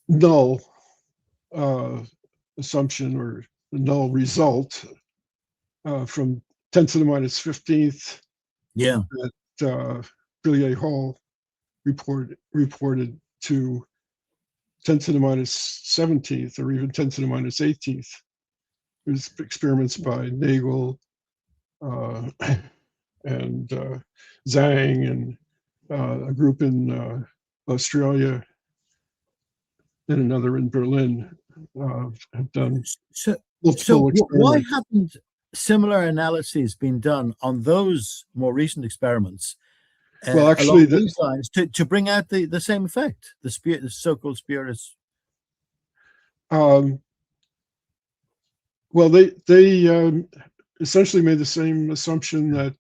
null assumption or the null result from 10 to the minus 15th that Brillet Hall reported to 10 to the minus 17th or even 10 to the minus 18th. There's experiments by Nagel and Zhang and a group in Australia and another in Berlin have done multiple experiments. Why haven't similar analyses been done on those more recent experiments? Well, actually, along these lines to bring out the same effect, the so-called spurious. Well, they essentially made the same assumption that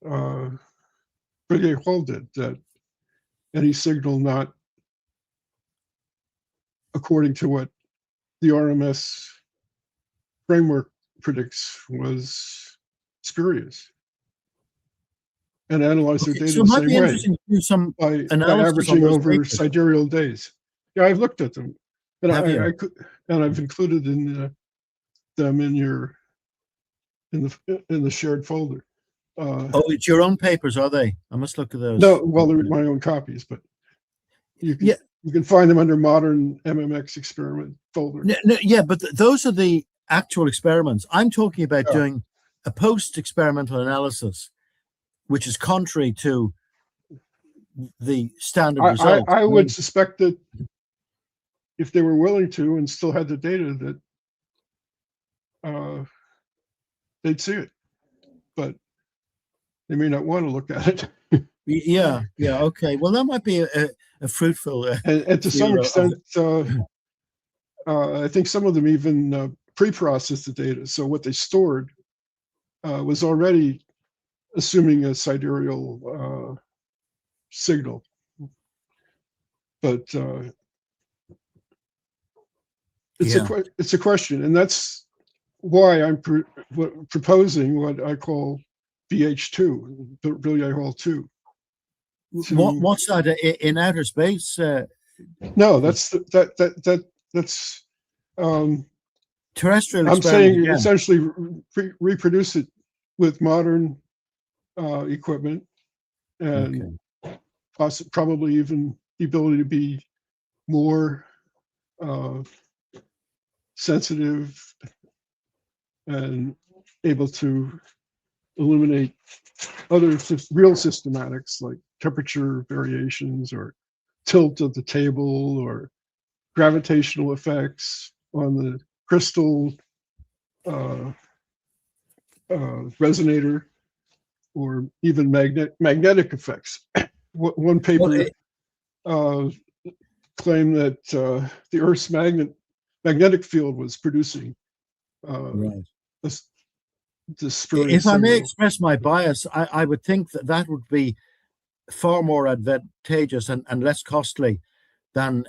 Brillet Hall did, that any signal not according to what the RMS framework predicts was spurious, and analyze their data So it might be interesting to do some analysis by averaging over papers. sidereal days. Yeah, I've looked at them, and I've included them in the shared folder. It's your own papers, are they? I must look at those. No, well, they're my own copies, but you can find them under modern MMX experiment folder. But those are the actual experiments. I'm talking about doing a post-experimental analysis, which is contrary to the standard results. I would suspect that if they were willing to and still had the data, that they'd see it, but they may not want to look at it. Okay. Well, that might be a fruitful. And to some extent, I think some of them even pre-processed the data. So what they stored was already assuming a sidereal signal. But it's a question, and that's why I'm proposing what I call BH2, Brillet Hall 2. What's that in outer space? No, that's terrestrial. I'm saying essentially reproduce it with modern equipment and probably even the ability to be more sensitive and able to eliminate other real systematics like temperature variations or tilt of the table or gravitational effects on the crystal resonator, or even magnetic effects. One paper claimed that the Earth's magnetic field was producing this spurious If I may signal. express my bias, I would think that that would be far more advantageous and less costly than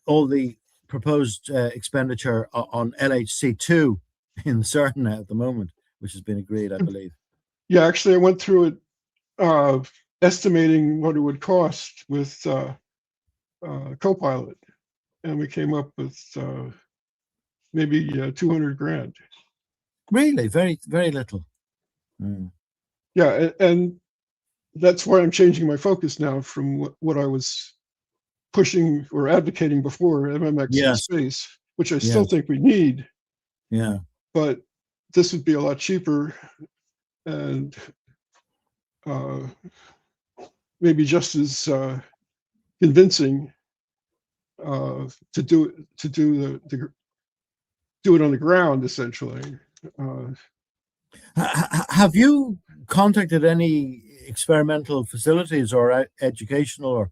all the proposed expenditure on LHC2 in CERN at the moment, which has been agreed, I believe. Yeah, actually, I went through it, estimating what it would cost with Copilot, and we came up with maybe 200 grand. Really, very, very little. Yeah, and that's why I'm changing my focus now from what I was pushing or advocating before, MMX in space, which I still think we need. Yeah. But this would be a lot cheaper and maybe just as convincing to do it on the ground, essentially. Have you contacted any experimental facilities or educational or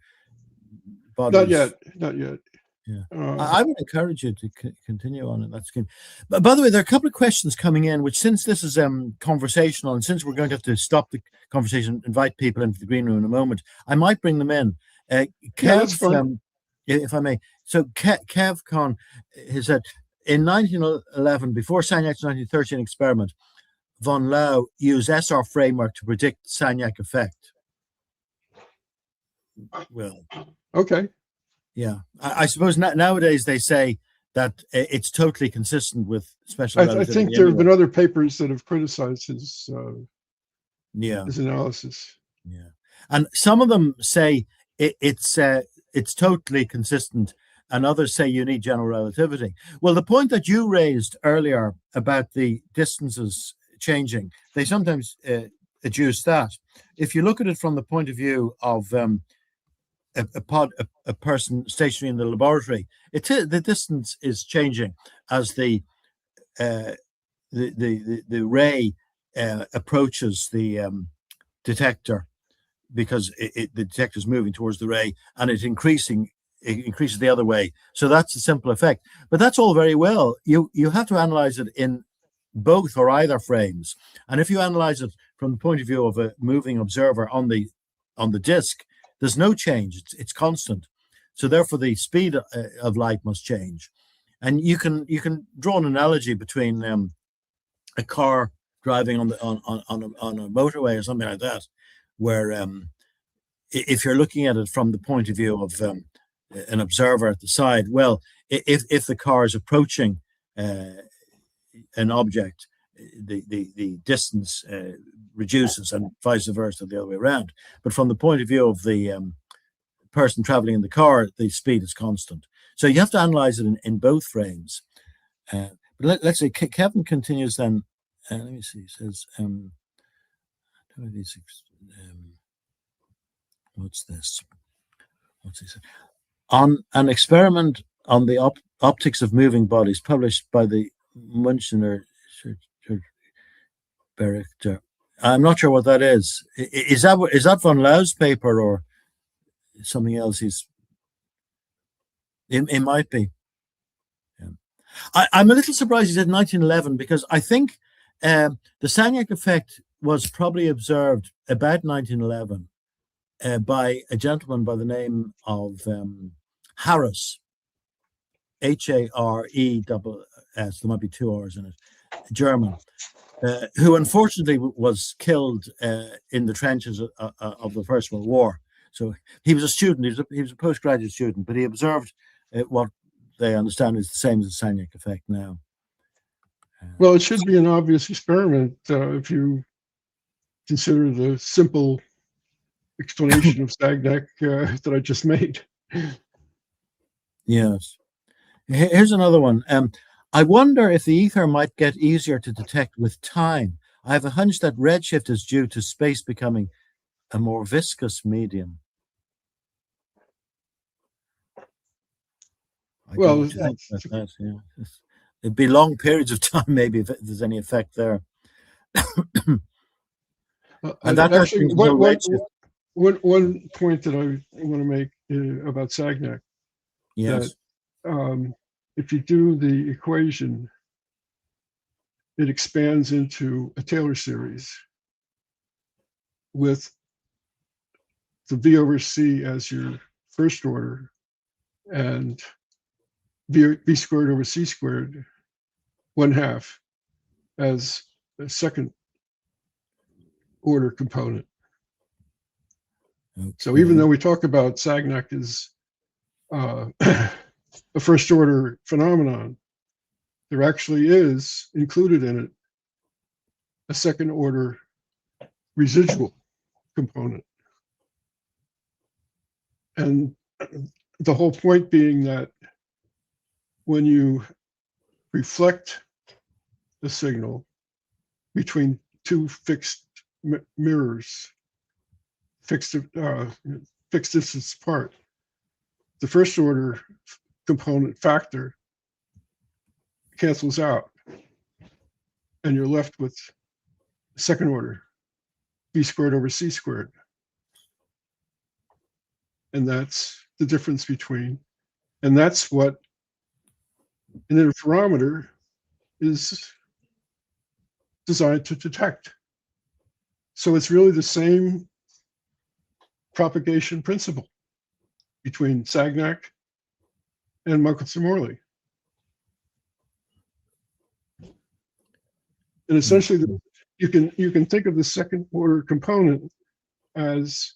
bodies? Not yet. Yeah, I would encourage you to continue on it. That's good. But by the way, there are a couple of questions coming in, which, since this is conversational, and since we're going to have to stop the conversation, invite people into the green room in a moment, I might bring them in. Kev, if I may. So Kev Con has said, in 1911, before Sagnac's 1913 experiment, von Lau used SR framework to predict Sagnac effect. Well, okay. Yeah, I suppose nowadays they say that it's totally consistent with special relativity. I think there have been other papers that have criticized his analysis. Yeah, and some of them say it's totally consistent, and others say you need general relativity. Well, the point that you raised earlier about the distances changing, they sometimes adduce that. If you look at it from the point of view of a person stationary in the laboratory, the distance is changing as the ray approaches the detector, because the detector is moving towards the ray, and it increases the other way. So that's a simple effect. But that's all very well. You have to analyze it in both or either frames, and if you analyze it from the point of view of a moving observer on the disk, there's no change. It's constant. So therefore, the speed of light must change. And you can draw an analogy between a car driving on a motorway or something like that, where if you're looking at it from the point of view of an observer at the side, well, if the car is approaching an object, the distance reduces, and vice versa the other way around. But from the point of view of the person traveling in the car, the speed is constant. So you have to analyze it in both frames. But let's say Kevin continues then. Let me see. He says, what's this? What's he say? On an experiment on the optics of moving bodies published by the Münchner Berichter. I'm not sure what that is. Is that von Lau's paper or something else? It might be. Yeah. I'm a little surprised he said 1911, because I think the Sagnac effect was probably observed about 1911 by a gentleman by the name of Harris, Hares. There might be two R's in it. German. Who unfortunately was killed in the trenches of the First World War. So he was a student, he was a postgraduate student, but he observed what they understand is the same as the Sagnac effect now. Well, it should be an obvious experiment if you consider the simple explanation of Sagnac that I just made. Yes. Here's another one. I wonder if the ether might get easier to detect with time. I have a hunch that redshift is due to space becoming a more viscous medium. I don't know what you think about that. Yeah. It'd be long periods of time, maybe, if there's any effect there. And that Actually, brings no redshift. one point that I want to make about Sagnac, Yes. that if you do the equation, it expands into a Taylor series with the V over C as your first order and V squared over C squared 1/2 as a second order component. Okay. So even though we talk about Sagnac as a first order phenomenon, there actually is included in it a second order residual component. And the whole point being that when you reflect the signal between two fixed mirrors, fixed distance apart, the first order component factor cancels out, and you're left with second order V squared over C squared. And that's the difference between, and that's what an interferometer is designed to detect. So it's really the same propagation principle between Sagnac and Michelson-Morley. And essentially, you can think of the second order component as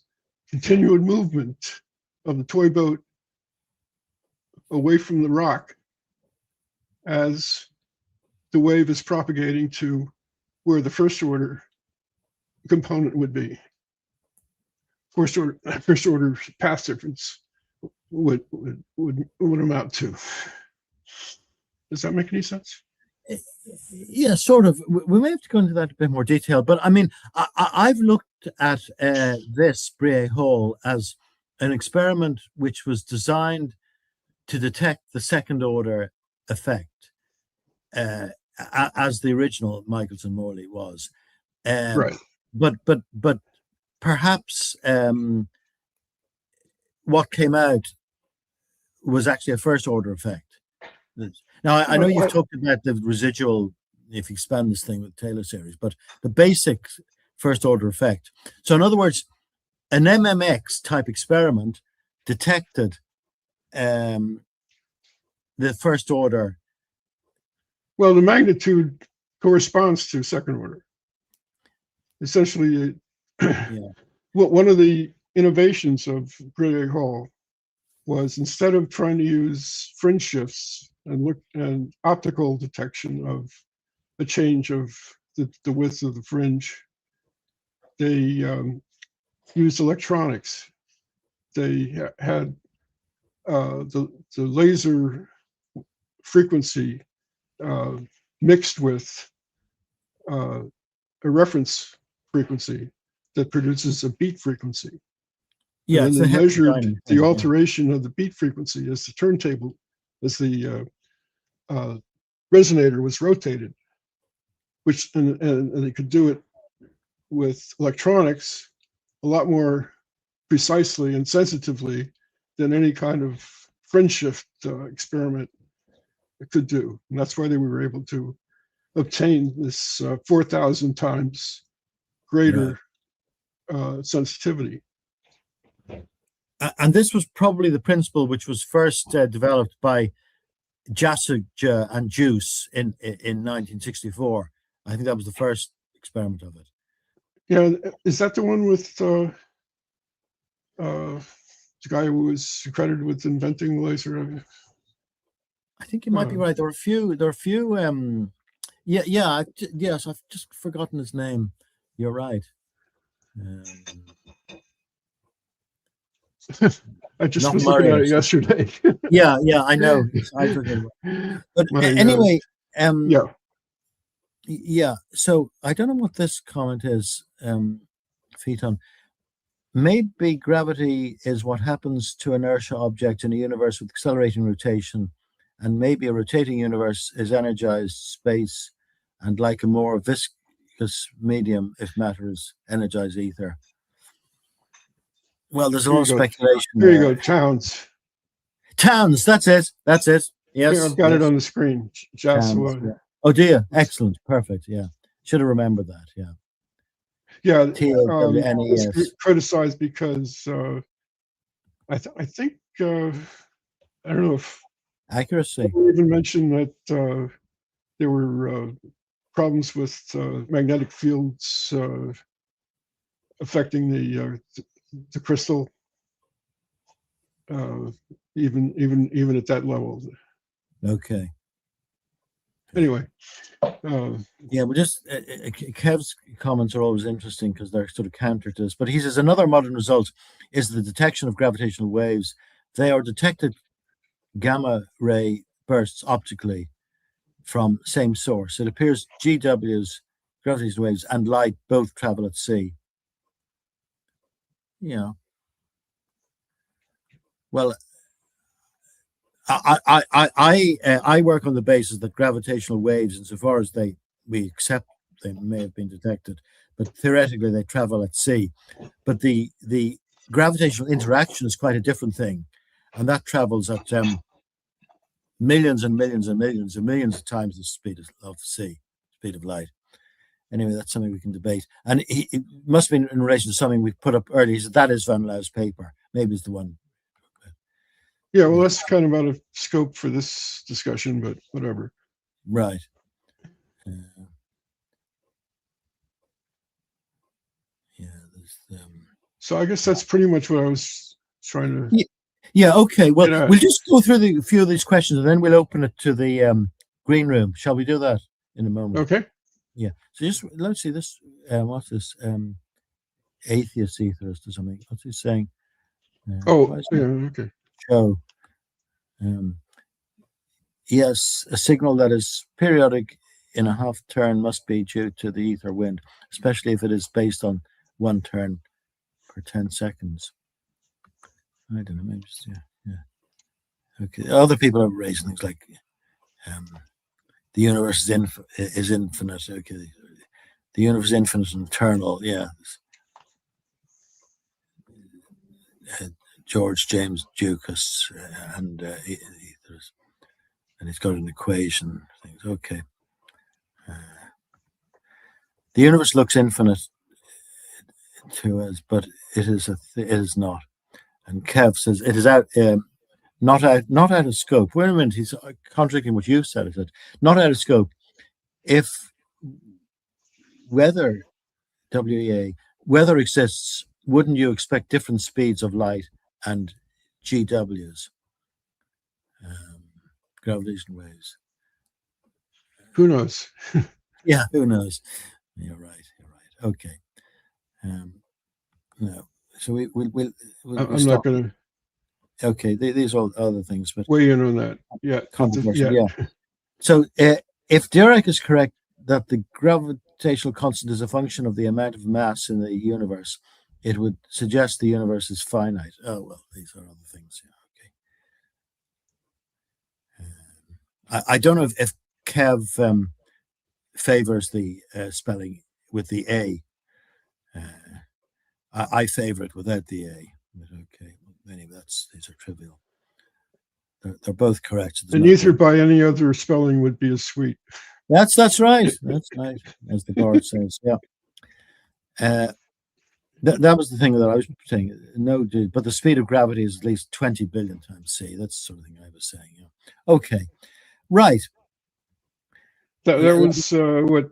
continued movement of the toy boat away from the rock as the wave is propagating to where the first order component would be. First order path difference would amount to. Does that make any sense? Yeah, sort of. We may have to go into that a bit more detail, but I mean, I've looked at this Brillet Hall as an experiment which was designed to detect the second order effect, as the original Michelson-Morley was. Right. But perhaps what came out was actually a first order effect. Now, I know you've talked about the residual, if you expand this thing with Taylor series, but the basic first order effect. So in other words, an MMX type experiment detected the first order. Well, the magnitude corresponds to second order. Essentially, one of the innovations of Brillet Hall was, instead of trying to use fringe shifts and optical detection of a change of the width of the fringe, they used electronics. They had the laser frequency mixed with a reference frequency that produces a beat frequency. Yeah, and then they measured the alteration of the beat frequency as the turntable, as the resonator was rotated, which and they could do it with electronics a lot more precisely and sensitively than any kind of fringe shift experiment could do. And that's why they were able to obtain this 4,000 times greater sensitivity. And this was probably the principle which was first developed by Jasser and Juice in 1964. I think that was the first experiment of it. Yeah, is that the one with the guy who was credited with inventing the laser? I think you might be right. There are a few. Yes, I've just forgotten his name. You're right. I just Not was looking at Mario. it yesterday. Yeah, I know. I forget. But anyway, yeah. yeah. So I don't know what this comment is, Phaeton. Maybe gravity is what happens to inertia objects in a universe with accelerating rotation, and maybe a rotating universe is energized space, and like a more viscous medium, if matter is energized ether. Well, there's a lot of speculation Here you there. go, Towns. Towns, that's it. That's it. Yes. Here, I've got it on the screen. Towns, yeah. Oh dear, excellent, perfect. Yeah, should have remembered that. Yeah. Yeah, TAWNES. it's criticized because I think I don't know if Accuracy. we even mentioned that there were problems with magnetic fields affecting the crystal, even at that level. Okay. Anyway. Yeah, but just Kev's comments are always interesting because they're sort of counter to this. But he says another modern result is the detection of gravitational waves. They are detected gamma ray bursts optically from same source. It appears GW's gravitational waves and light both travel at sea. Yeah. Well, I work on the basis that gravitational waves, insofar as we accept they may have been detected, but theoretically they travel at sea. But the gravitational interaction is quite a different thing, and that travels at millions and millions and millions and millions of times the speed of speed of light. Anyway, that's something we can debate. And it must have been in relation to something we put up earlier. So that is Van Lau's paper. Maybe it's the one. Yeah, well, that's kind of out of scope for this discussion, but whatever. Right. Yeah. So I guess that's pretty much what I was trying to. Yeah. Okay. Well, we'll just go through a few of these questions, and then we'll open it to the green room. Shall we do that in a moment? Okay. Yeah. So just let's see this. What's this? Atheist etherist or something. What's he saying? Okay. Show. Yes, a signal that is periodic in a half turn must be due to the ether wind, especially if it is based on one turn per 10 seconds. I don't know, maybe just, yeah. Okay, other people are raising things like the universe is infinite. Okay, the universe is infinite and eternal. Yeah. George James Dukas and ethers, and it's got an equation. Things okay. The universe looks infinite to us, but it is not. And Kev says it is not out of scope. Wait a minute, he's contradicting what you said. He said not out of scope. If weather, WEA, weather exists, wouldn't you expect different speeds of light and GWs, gravitational waves? Who knows? Yeah, who knows? You're right. Okay. No. So we'll I'm stop. not going to. Okay, these are other things, but weigh in on that. Yeah, controversial. Yeah. So if Dirac is correct that the gravitational constant is a function of the amount of mass in the universe, it would suggest the universe is finite. Oh well, these are other things. Yeah. Okay. I don't know if Kev favors the spelling with the A. I favor it without the A. But okay. Anyway, these are trivial. They're both correct. And neither by any other spelling would be as sweet. That's right. That's right, as the bard says. Yeah. That was the thing that I was saying. No, dude, but the speed of gravity is at least 20 billion times c. That's the sort of thing I was saying. Yeah. Okay. Right. That was what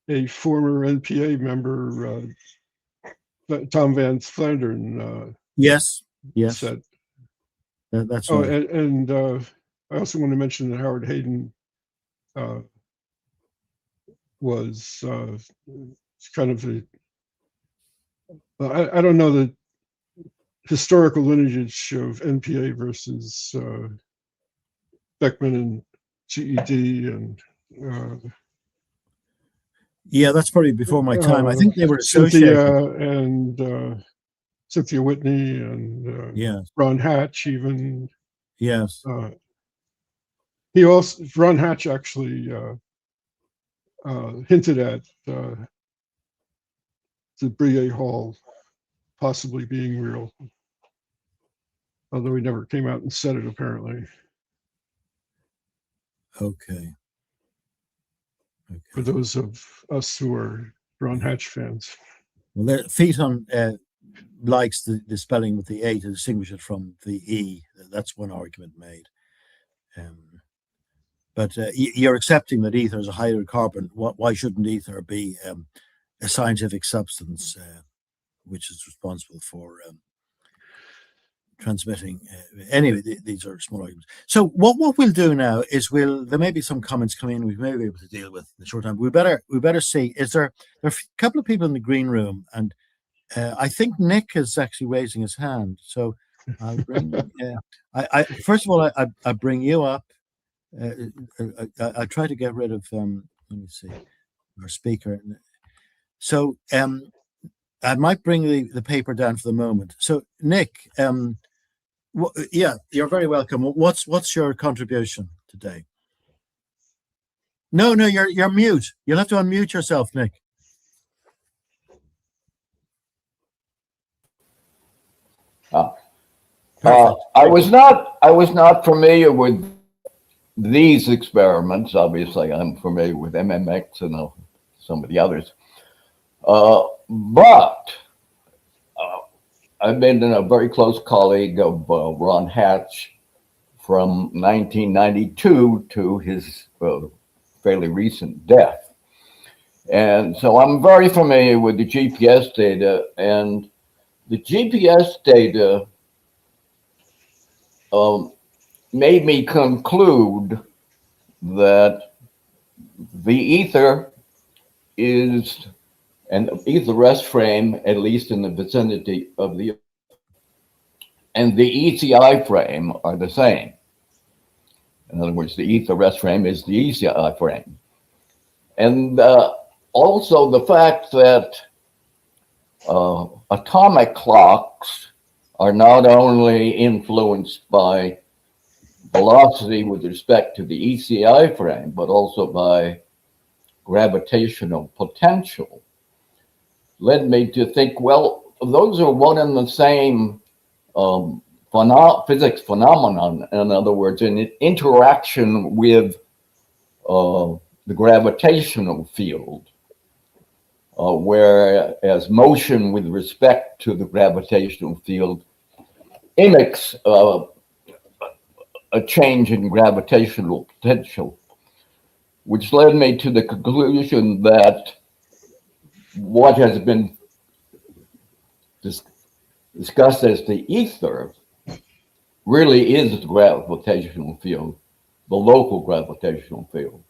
a former NPA member, Tom Van Flandern, yes said. That's right. And I also want to mention that Howard Hayden was kind of I don't know that historical lineage of NPA versus Beckman and GED and Yeah, that's probably before my time. I think they were associated. Cynthia and Cynthia Whitney and Yes. Ron Hatch even. Yes. Ron Hatch actually hinted at the Brillet Hall possibly being real, although he never came out and said it apparently. Okay. For those of us who are Ron Hatch fans. Well, Phaeton likes the spelling with the A to distinguish it from the E. That's one argument made. But you're accepting that ether is a hydrocarbon. Why shouldn't ether be a scientific substance which is responsible for transmitting? Anyway, these are small arguments. So what we'll do now is there may be some comments coming in we may be able to deal with in a short time. We better see, there are a couple of people in the green room, and I think Nick is actually raising his hand. So I'll bring I first of all I bring you up. I try to get rid of let me see, our speaker. So I might bring the paper down for the moment. So Nick, yeah, you're very welcome. What's your contribution today? No, you're mute. You'll have to unmute yourself, Nick. I was not familiar with these experiments. Obviously, I'm familiar with MMX and some of the others. But I've been a very close colleague of Ron Hatch from 1992 to his fairly recent death. And so I'm very familiar with the GPS data, and the GPS data made me conclude that the ether is an ether rest frame, at least in the vicinity of the Earth, and the ECI frame are the same. In other words, the ether rest frame is the ECI frame. And also the fact that atomic clocks are not only influenced by velocity with respect to the ECI frame, but also by gravitational potential, led me to think, well, those are one and the same physics phenomenon. In other words, an interaction with the gravitational field, whereas motion with respect to the gravitational field mimics a change in gravitational potential, which led me to the conclusion that what has been discussed as the ether really is the gravitational field, the local gravitational field.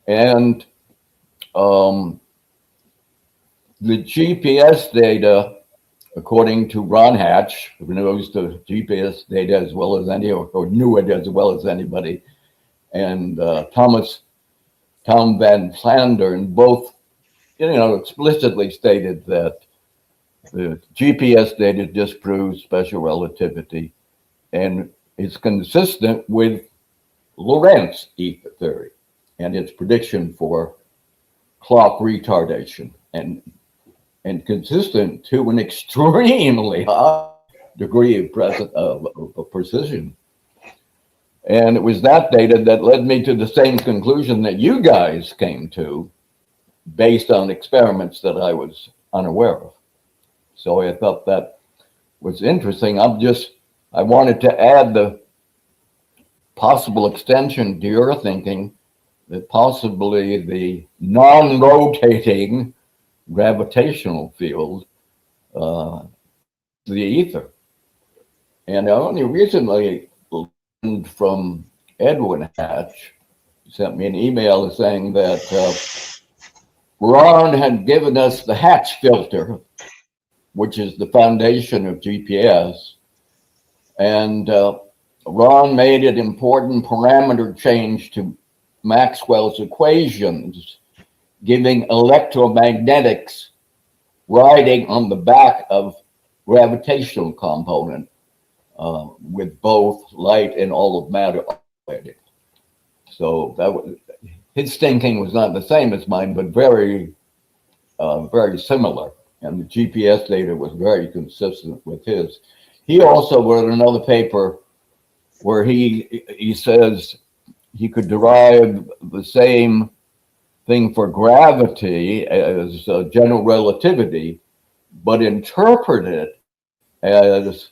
And the GPS data, according to Ron Hatch, who knows the GPS data as well as any, or knew it as well as anybody, and Tom Van Flandern, both, explicitly stated that the GPS data disproves special relativity and is consistent with Lorentz ether theory and its prediction for clock retardation, and consistent to an extremely high degree of precision. And it was that data that led me to the same conclusion that you guys came to, based on experiments that I was unaware of. So I thought that was interesting. I wanted to add the possible extension to your thinking that possibly the non-rotating gravitational field, the ether. And I only recently learned from Edwin Hatch, sent me an email saying that Ron had given us the Hatch filter which is the foundation of GPS. And Ron made an important parameter change to Maxwell's equations, giving electromagnetics riding on the back of gravitational component with both light and all of matter operating. So that was, his thinking was not the same as mine, but very similar. And the GPS data was very consistent with his. He also wrote another paper where he says he could derive the same thing for gravity as general relativity, but interpret it as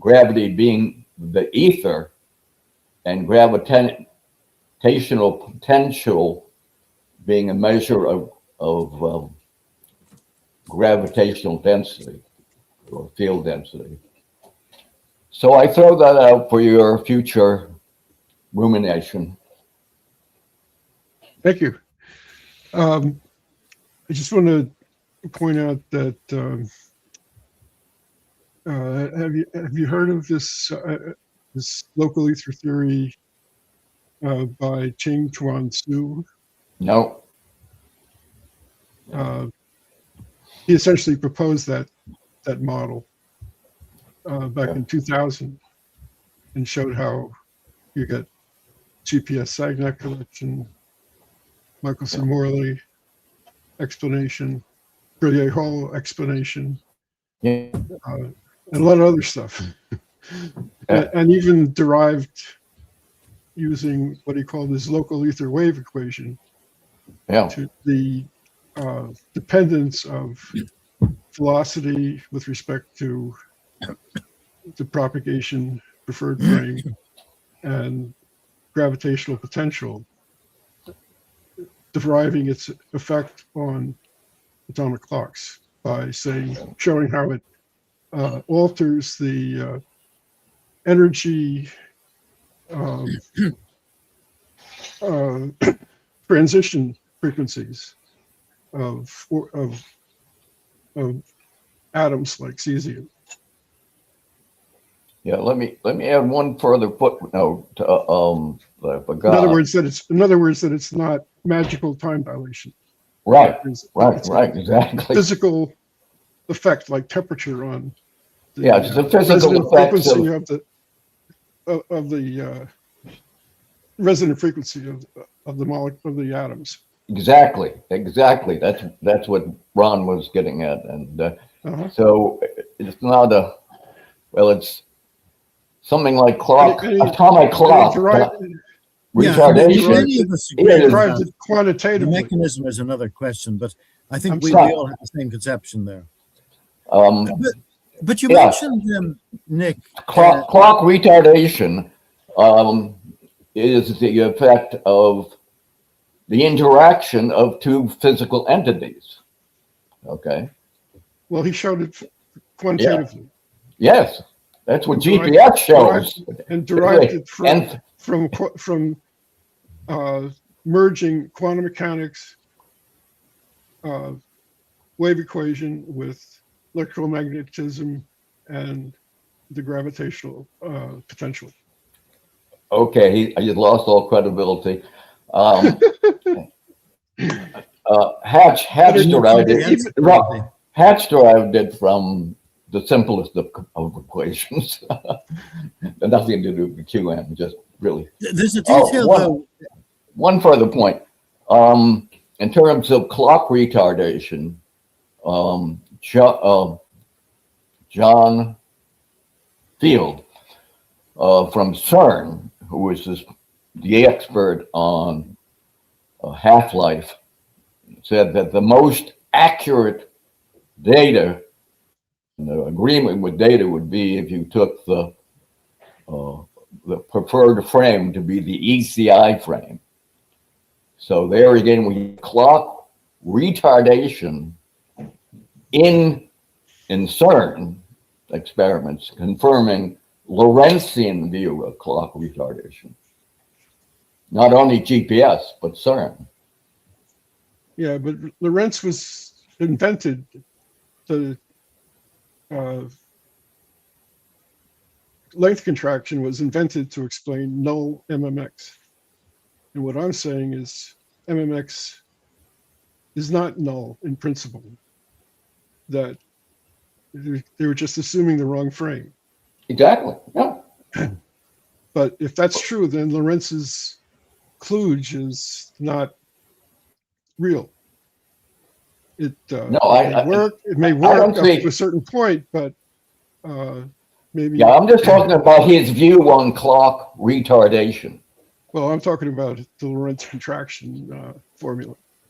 gravity being the ether and gravitational potential being a measure of gravitational density or field density. So I throw that out for your future rumination. Thank you. I just want to point out that have you heard of this this local ether theory by Ching Chuan Tzu? No. He essentially proposed that model back in 2000 and showed how you get GPS SAGNet collection, Michelson-Morley explanation, Brillet Hall explanation, and a lot of other stuff. And even derived using what he called his local ether wave equation to the dependence of velocity with respect to the propagation preferred frame and gravitational potential, deriving its effect on atomic clocks by showing how it alters the energy transition frequencies of atoms like cesium. Yeah, let me add one further footnote. I forgot. In other words, that it's not magical time dilation. Right, exactly. Physical effect like temperature on the it's the physical effects frequency of the resonant frequency of the molecule of the atoms. Exactly. That's what Ron was getting at, and so it's not it's something like atomic clock. Retardation. Many of us agree derived it quantitatively. The mechanism is another question, but I think we all have the same conception there. But you mentioned, Nick, clock retardation is the effect of the interaction of two physical entities. Okay. Well, he showed it quantitatively. Yes, that's what GPS shows. And derived it from merging quantum mechanics wave equation with electromagnetism and the gravitational potential. Okay, I just lost all credibility. Hatch derived it from the simplest of equations. Nothing to do with QM, just really. There's a detail though. One further point. In terms of clock retardation, John Field from CERN, who was the expert on half-life, said that the most accurate data, the agreement with data would be if you took the preferred frame to be the ECI frame. So there again, we clock retardation in CERN experiments confirming Lorentzian view of clock retardation. Not only GPS, but CERN. Yeah, but Lorentz was invented the length contraction was invented to explain null MMX. And what I'm saying is MMX is not null in principle, that they were just assuming the wrong frame. Exactly. Yeah. But if that's true, then Lorentz's kludge is not real. It may work up to a certain point, but maybe. Yeah, I'm just talking about his view on clock retardation. Well, I'm talking about the Lorentz contraction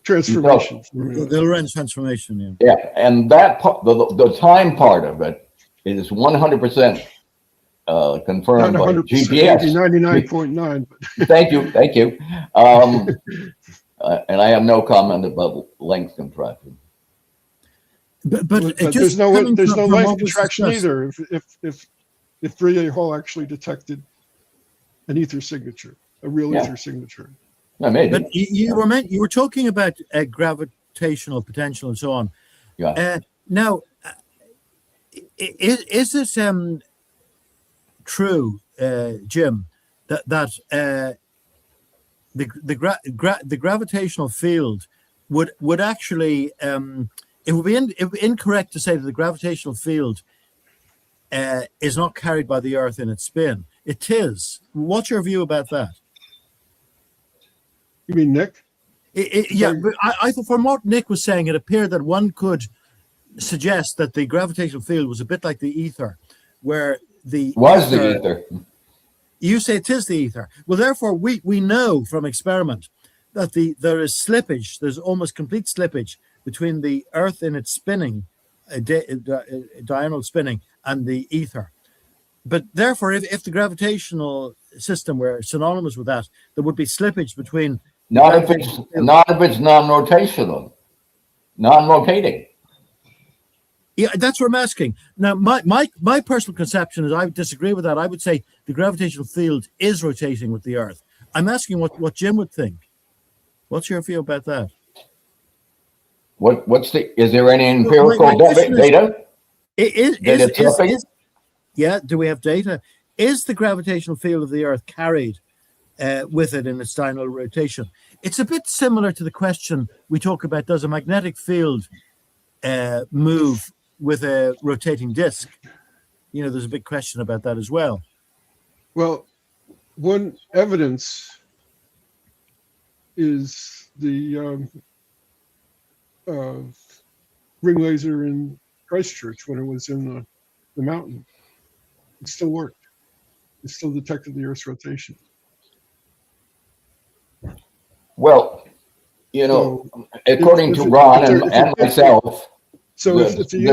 transformation. The Lorentz transformation, yeah. Yeah, and that part, the time part of it is 100% confirmed by GPS. 99.9. Thank you. And I have no comment about length contraction. But there's no length contraction either. If Brillet Hall actually detected an ether signature, a real ether signature. Yeah, maybe. But you were talking about gravitational potential and so on. Yeah. Now, is this true, Jim, that the gravitational field would actually it would be incorrect to say that the gravitational field is not carried by the Earth in its spin. It is. What's your view about that? You mean Nick? Yeah, but I thought from what Nick was saying, it appeared that one could suggest that the gravitational field was a bit like the ether, where the ether. You say it is the ether. Well, therefore, we know from experiment that there is slippage. There's almost complete slippage between the Earth in its spinning, diurnal spinning, and the ether. But therefore, if the gravitational system were synonymous with that, there would be slippage between. Not if it's non-rotational, non-rotating. Yeah, that's what I'm asking. Now, my personal conception is I would disagree with that. I would say the gravitational field is rotating with the Earth. I'm asking what Jim would think. What's your view about that? Is there any empirical data? Yeah, do we have data? Is the gravitational field of the Earth carried with it in its diurnal rotation? It's a bit similar to the question we talk about, does a magnetic field move with a rotating disk? There's a big question about that as well. Well, one evidence is the ring laser in Christchurch when it was in the mountain. It still worked. It still detected the Earth's rotation. Well, according to Ron and myself, the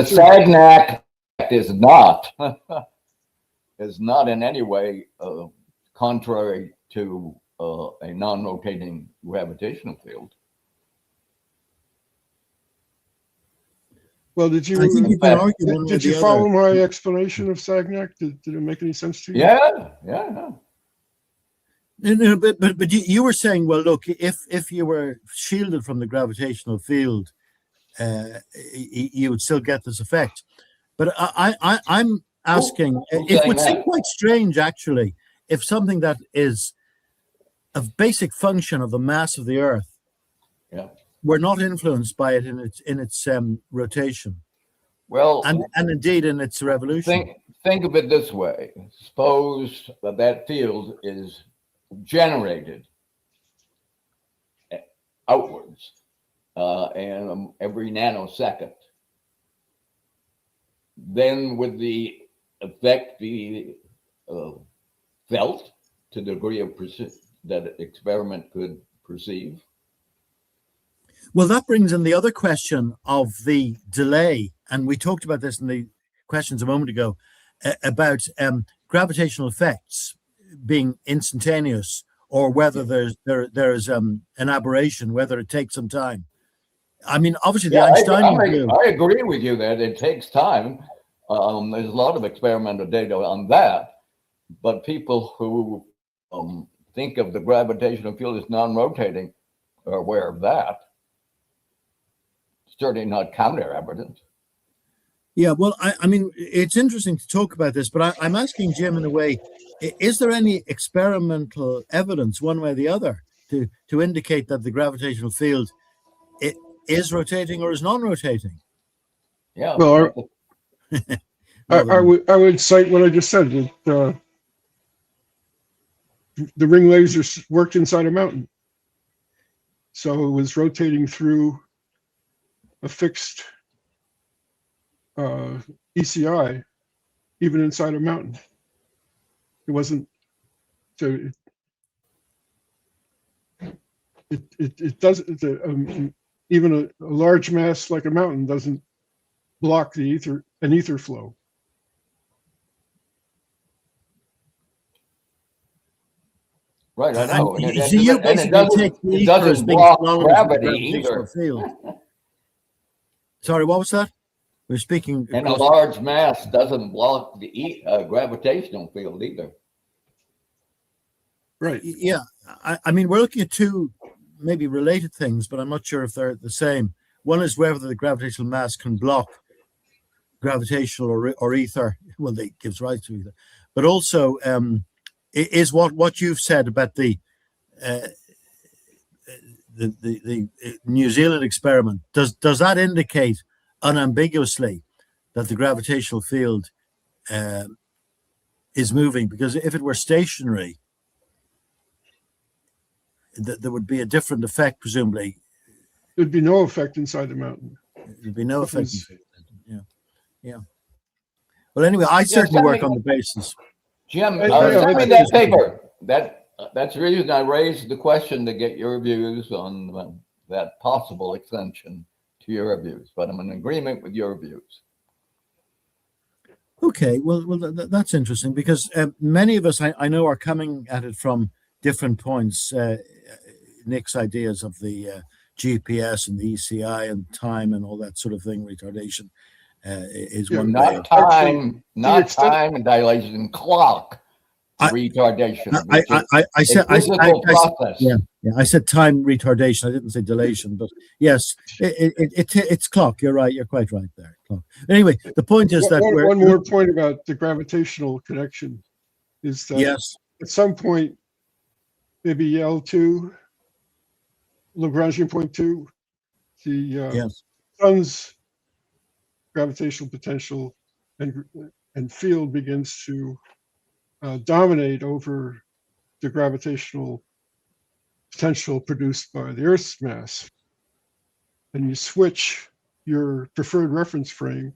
Sagnac is not in any way contrary to a non-rotating gravitational field. Well, did you follow my explanation of Sagnac? Did it make any sense to you? Yeah. No, but you were saying, well, look, if you were shielded from the gravitational field, you would still get this effect. But I'm asking, it would seem quite strange, actually, if something that is a basic function of the mass of the Earth, were not influenced by it in its rotation. Well, and indeed in its revolution. Think of it this way: suppose that field is generated outwards and every nanosecond. Then would the effect be felt to the degree of that experiment could perceive? Well, that brings in the other question of the delay, and we talked about this in the questions a moment ago about gravitational effects being instantaneous, or whether there is an aberration, whether it takes some time. I mean, obviously, the Einsteinian view. I agree with you that it takes time. There's a lot of experimental data on that, but people who think of the gravitational field as non-rotating are aware of that. Certainly not counter evidence. Yeah, well, I mean, it's interesting to talk about this, but I'm asking Jim in a way, is there any experimental evidence, one way or the other, to indicate that the gravitational field is rotating or is non-rotating? Yeah. Well, Rather than, I would cite what I just said. That, the ring laser worked inside a mountain, so it was rotating through a fixed ECI, even inside a mountain. It wasn't. So it doesn't. Even a large mass like a mountain doesn't block the ether flow. Right, I know. and so you basically take the it ether as doesn't being block stronger than the gravity gravitational either. field. Sorry, what was that? We're speaking. And a large mass doesn't block the gravitational field either. Right. Yeah, I mean, we're looking at two maybe related things, but I'm not sure if they're the same. One is whether the gravitational mass can block gravitational or ether. Well, they gives rise to ether, but also is what you've said about the New Zealand experiment. Does that indicate unambiguously that the gravitational field is moving? Because if it were stationary, there would be a different effect, presumably. There'd be no effect inside the mountain. There'd be no effect. Yeah. Well, anyway, I certainly work on the basis. Jim, Hey, send me that paper. That's the reason I raised the question, to get your views on that possible extension to your views. But I'm in agreement with your views. Okay, well, that's interesting, because many of us I know are coming at it from different points. Nick's ideas of the GPS and the ECI and time and all that sort of thing, retardation, is one way. Not time, not time and dilation, clock retardation. I said time retardation. I didn't say dilation, but yes, it's clock. You're right. You're quite right there. Clock. Anyway, the point is that one more point about the gravitational connection is that at some point, maybe L2, Lagrangian point 2, the sun's gravitational potential and field begins to dominate over the gravitational potential produced by the Earth's mass, and you switch your preferred reference frame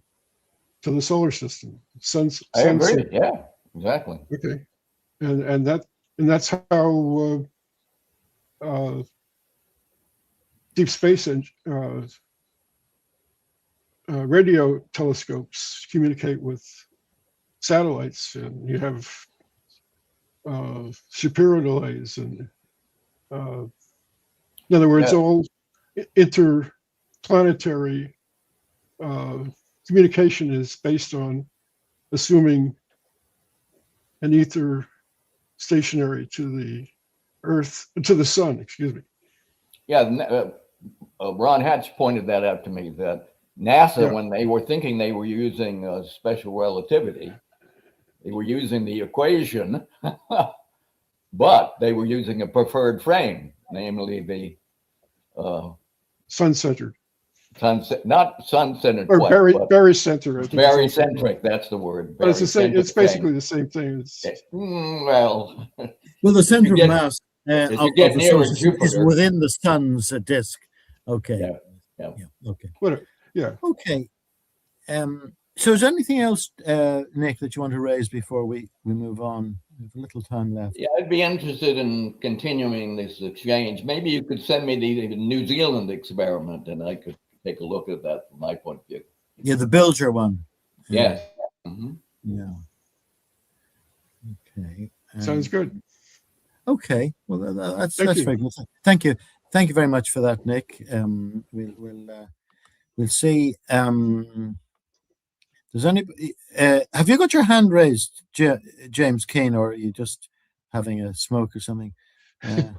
to the solar system. I agree. Yeah, exactly. Okay, and that's how deep space and radio telescopes communicate with satellites, and you have Shapiro delays, and in other words, all interplanetary communication is based on assuming an ether stationary to the Earth, to the sun, excuse me. Yeah, Ron Hatch pointed that out to me, that NASA, when they were thinking they were using special relativity, they were using the equation, but they were using a preferred frame, namely the sun-centered. Not sun-centered, or barycentric. Barycentric, that's the word. But it's the same. It's basically the same thing. Well, the center of mass of the solar is within the sun's disk. Okay. Yeah. Okay. Yeah. Okay. So is there anything else, Nick, that you want to raise before we move on? We have a little time left. Yeah, I'd be interested in continuing this exchange. Maybe you could send me the New Zealand experiment, and I could take a look at that from my point of view. Yeah, the Bilger one. Yes. Yeah. Okay. Sounds good. Okay. Well, that's very good. Thank you. Thank you very much for that, Nick. We'll see. Does anybody have you got your hand raised, James Keane, or are you just having a smoke or something? I'm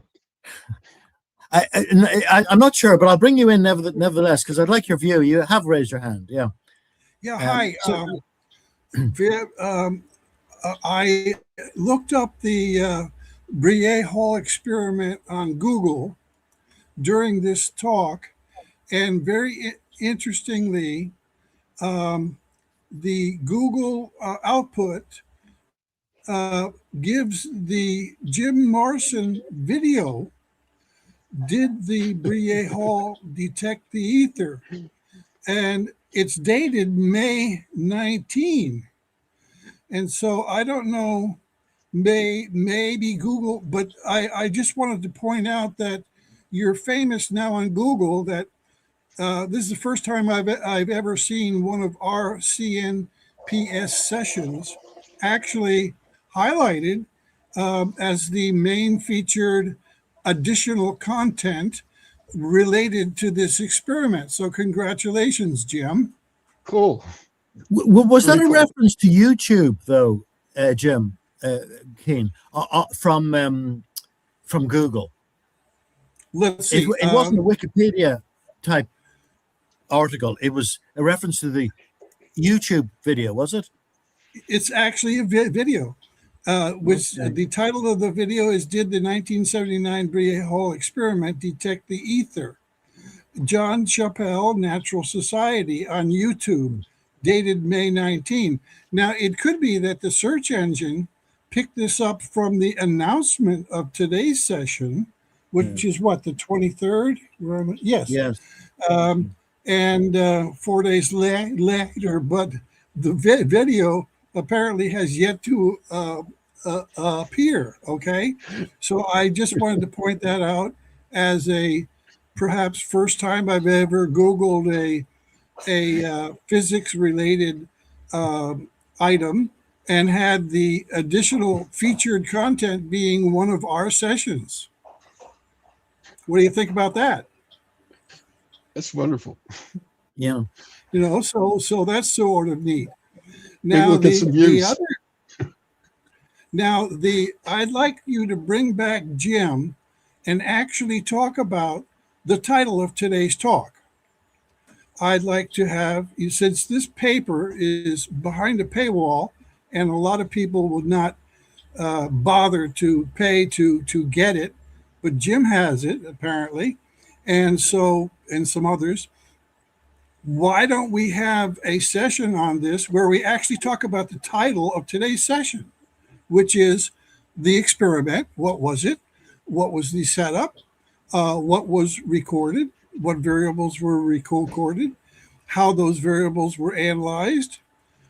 not sure, but I'll bring you in nevertheless, because I'd like your view. You have raised your hand, yeah. Yeah, hi. So, I looked up the Brillet Hall experiment on Google during this talk, and very interestingly, the Google output gives the Jim Marsen video. Did the Brillet Hall detect the ether? And it's dated May 19. And so I don't know, maybe Google, but I just wanted to point out that you're famous now on Google, that this is the first time I've ever seen one of our CNPS sessions actually highlighted as the main featured additional content related to this experiment. So congratulations, Jim. Cool. Was that Very a cool. reference to YouTube, though, Jim Keen, from Google? Let's see. It wasn't a Wikipedia type article. It was a reference to the YouTube video, was it? It's actually a video, which Okay. the title of the video is "Did the 1979 Brillet Hall Experiment Detect the Ether?" John Chappell, Natural Society on YouTube, dated May 19. Now, it could be that the search engine picked this up from the announcement of today's session, which is what, the 23rd? Yes. Yes. And 4 days later, but the video apparently has yet to appear. Okay, so I just wanted to point that out as a perhaps first time I've ever Googled a physics related item and had the additional featured content being one of our sessions. What do you think about that? That's wonderful. Yeah. You know, so that's sort of neat. Maybe Now we'll get some views. I'd like you to bring back Jim and actually talk about the title of today's talk. I'd like to have you, since this paper is behind a paywall and a lot of people would not bother to pay to get it, but Jim has it apparently, and some others. Why don't we have a session on this where we actually talk about the title of today's session, which is the experiment? What was it? What was the setup? What was recorded? What variables were recorded? How those variables were analyzed?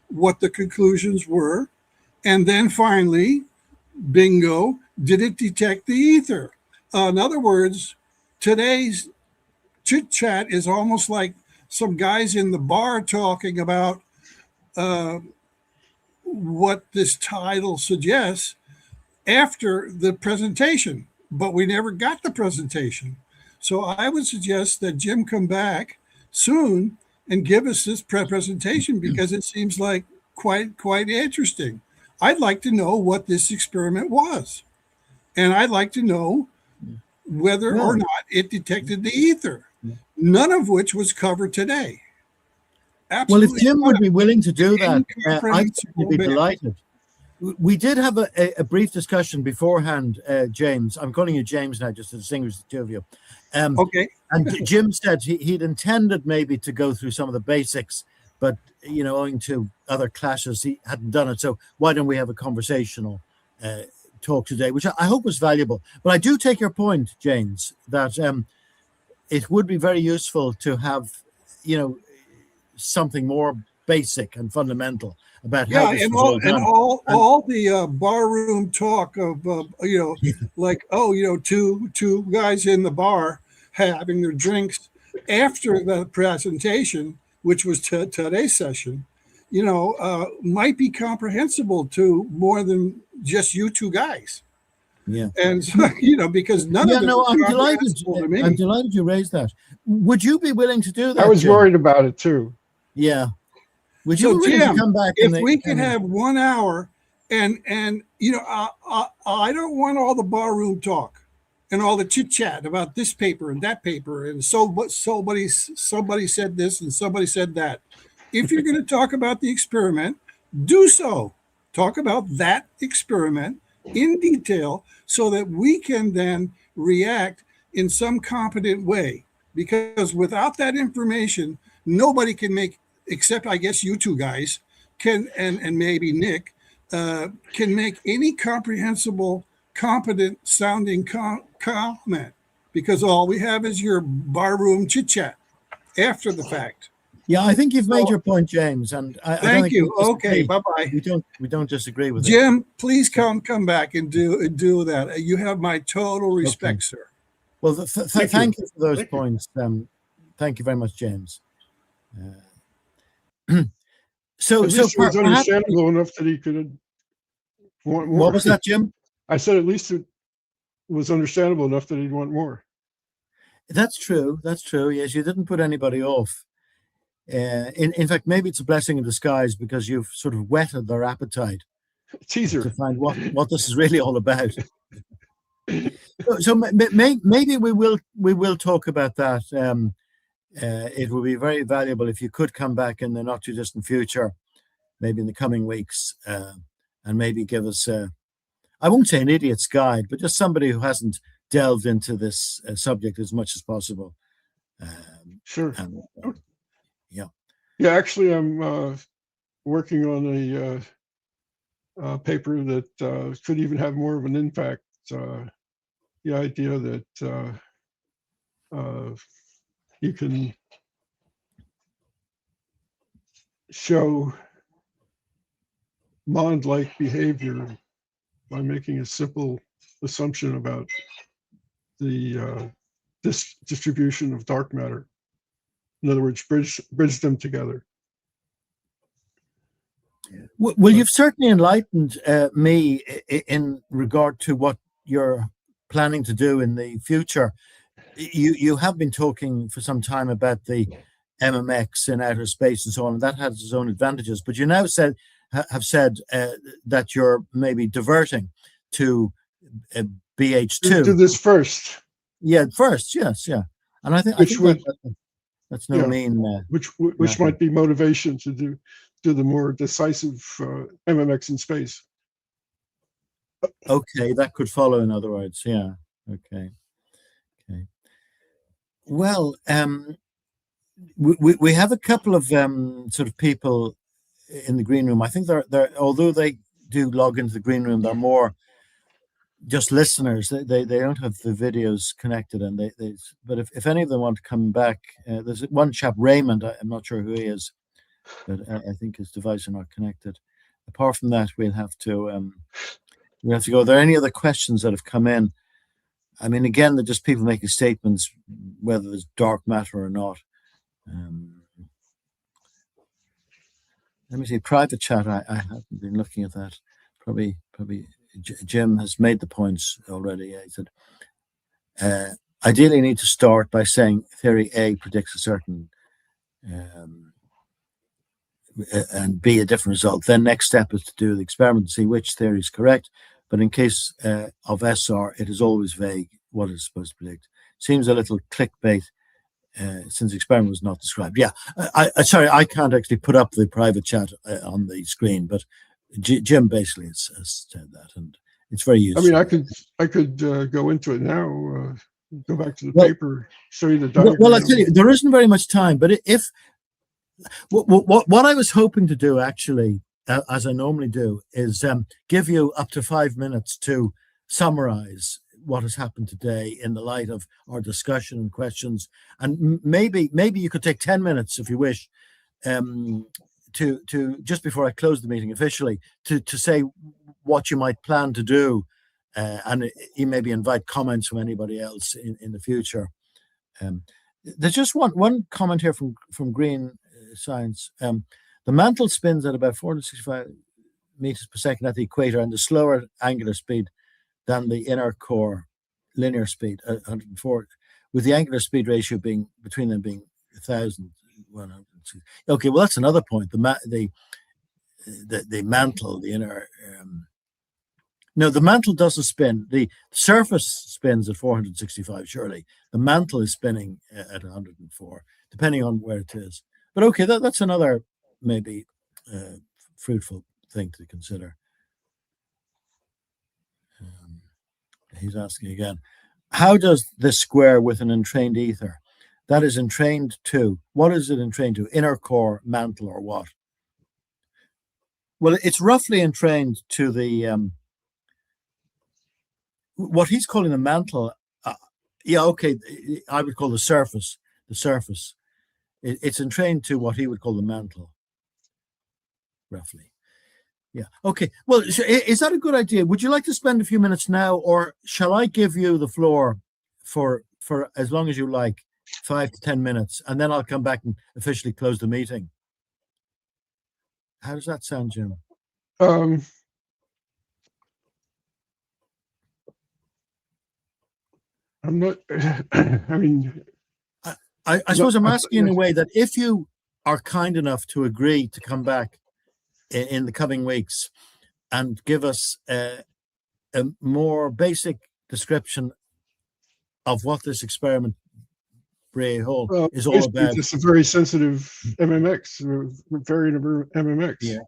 What the conclusions were? And then finally, bingo, did it detect the ether? In other words, today's chit chat is almost like some guys in the bar talking about what this title suggests after the presentation, but we never got the presentation. So I would suggest that Jim come back soon and give us this presentation, because it seems like quite interesting. I'd like to know what this experiment was, and I'd like to know whether or not it detected the ether, none of which was covered today. Absolutely. Well, if Jim would be willing to do that, I'd incomprehensible be delighted. We did have a brief discussion beforehand, James. I'm calling you James now, just to distinguish the two of you. Okay. And Jim said he'd intended maybe to go through some of the basics, but, you know, owing to other clashes, he hadn't done it. So why don't we have a conversational talk today, which I hope was valuable. But I do take your point, James, that it would be very useful to have, you know, something more basic and fundamental about how this was all done. all the barroom talk of like, oh, you know, two guys in the bar having their drinks after the presentation, which was today's session, you know, might be comprehensible to more than just you two guys. Yeah. And so, you know, because none of it was comprehensible to me. I'm delighted you raised that. Would you be willing to do that? I was Jim? worried about it too. Yeah. Would So, you be willing Jim, to come back? if we could have 1 hour, and you know, I don't want all the barroom talk and all the chit chat about this paper and that paper and somebody said this and somebody said that. if you're going to talk about the experiment, do so. Talk about that experiment in detail so that we can then react in some competent way. Because without that information, nobody can make, except I guess you two guys can, and maybe Nick, can make any comprehensible, competent sounding comment. Because all we have is your barroom chit chat after the fact. Yeah, I think you've made your point, James, and I don't Thank think you. we disagree. Okay, bye-bye. We don't disagree with it. Jim, please come back and do that. You have my total respect, sir. Well, thank you for those points. Thank you very much, James. So at least it was understandable enough that he could want more. What was that, Jim? I said at least it was understandable enough that he'd want more. That's true. That's true. Yes, you didn't put anybody off. In fact, maybe it's a blessing in disguise because you've sort of whetted their appetite. Teaser. To find what this is really all about. So maybe we will talk about that. It will be very valuable if you could come back in the not too distant future, maybe in the coming weeks, and maybe give us I won't say an idiot's guide, but just somebody who hasn't delved into this subject as much as possible. Sure. And, yeah. Yeah, actually, I'm working on a paper that could even have more of an impact. The idea that you can show Mond-like behavior by making a simple assumption about the distribution of dark matter. In other words, bridge them together. Well, you've certainly enlightened me in regard to what you're planning to do in the future. You have been talking for some time about the MMX in outer space and so on, and that has its own advantages. But you now have said that you're maybe diverting to BH2. Do this first. Yeah, first, yes, yeah. And I think that's no mean. Which might be motivation to do the more decisive MMX in space. Okay, that could follow. In other words, yeah. Okay. Well, we have a couple of sort of people in the green room. I think they're although they do log into the green room, they're more just listeners. They don't have the videos connected, and they but if any of them want to come back, there's one chap, Raymond. I'm not sure who he is, but I think his devices are not connected. Apart from that, we'll have to go. Are there any other questions that have come in? I mean, again, they're just people making statements, whether there's dark matter or not. Let me see, private chat. I haven't been looking at that. Probably Jim has made the points already. He said, ideally, you need to start by saying theory A predicts a certain and B a different result. Then next step is to do the experiment to see which theory is correct. But in case of SR, it is always vague what it's supposed to predict. Seems a little clickbait since the experiment was not described. Yeah, sorry, I can't actually put up the private chat on the screen, but Jim basically has said that, and it's very useful. I mean, I could go into it now. Go back to the paper, show you the diagram. Well, I tell you, there isn't very much time, but if what I was hoping to do actually, as I normally do, is give you up to 5 minutes to summarize what has happened today in the light of our discussion and questions, and maybe you could take 10 minutes if you wish, to just before I close the meeting officially, to say what you might plan to do, and you maybe invite comments from anybody else in the future. There's just one comment here from Green Science. The mantle spins at about 465 meters per second at the equator, and the slower angular speed than the inner core linear speed, 104, with the angular speed ratio being between them being 1,100. Okay, well that's another point. The mantle, the inner. No, the mantle doesn't spin. The surface spins at 465. Surely the mantle is spinning at 104, depending on where it is. But okay, that's another maybe a fruitful thing to consider. He's asking again, how does this square with an entrained ether? That is entrained to, what is it entrained to? Inner core, mantle, or what? Well, it's roughly entrained to the, what he's calling the mantle. Yeah, okay, I would call the surface. It's entrained to what he would call the mantle, roughly. Yeah. Okay. Well, is that a good idea? Would you like to spend a few minutes now, or shall I give you the floor for as long as you like, 5 to 10 minutes, and then I'll come back and officially close the meeting? How does that sound, Jim? I'm not. I mean, I suppose I'm asking in a way that if you are kind enough to agree to come back in the coming weeks and give us a more basic description of what this experiment, Brillet Hall, is all about. It's a very sensitive MMX, variant of MMX. Yeah.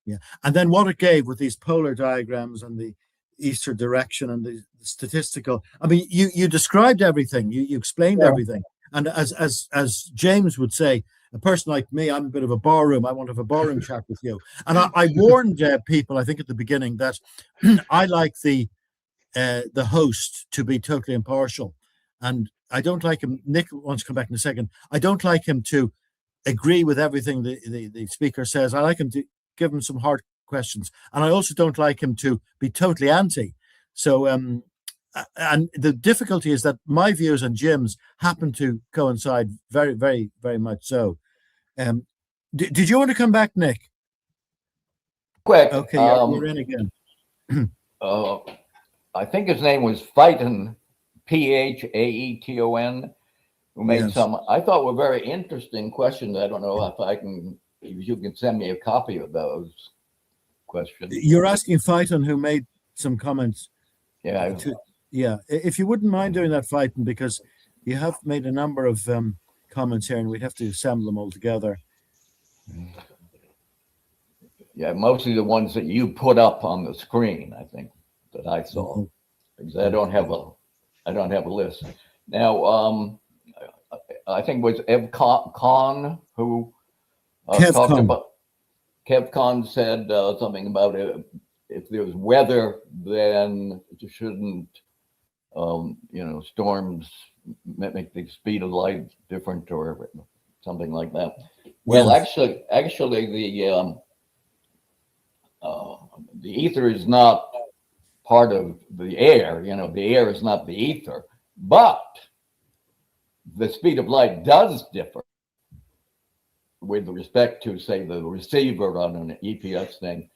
Yeah. And then what it gave with these polar diagrams and the Easter direction and the statistical. I mean, you described everything. You explained everything. And as James would say, a person like me, I'm a bit of a barroom. I want to have a barroom chat with you. And I warned people, I think at the beginning, that I like the host to be totally impartial. And I don't like him. Nick wants to come back in a second. I don't like him to agree with everything the speaker says. I like him to give him some hard questions. And I also don't like him to be totally anti. So, and the difficulty is that my views and Jim's happen to coincide very, very, very much so. Did you want to come back, Nick? Quick. Okay, you're in again. I think his name was Phaeton, Phaeton, who made some, I thought, were very interesting questions. I don't know if you can send me a copy of those questions. You're asking Phaeton, who made some comments. Yeah. Yeah. If you wouldn't mind doing that, Phaeton, because you have made a number of comments here and we'd have to assemble them all together. Yeah, mostly the ones that you put up on the screen, I think, that I saw. Because I don't have a list. Now, I think it was Ev Khan who talked about. Kev Khan said something about if there's weather, then you shouldn't, storms make the speed of light different or something like that. Well, actually, the ether is not part of the air. The air is not the ether, but the speed of light does differ with respect to, say, the receiver on an EPS thing,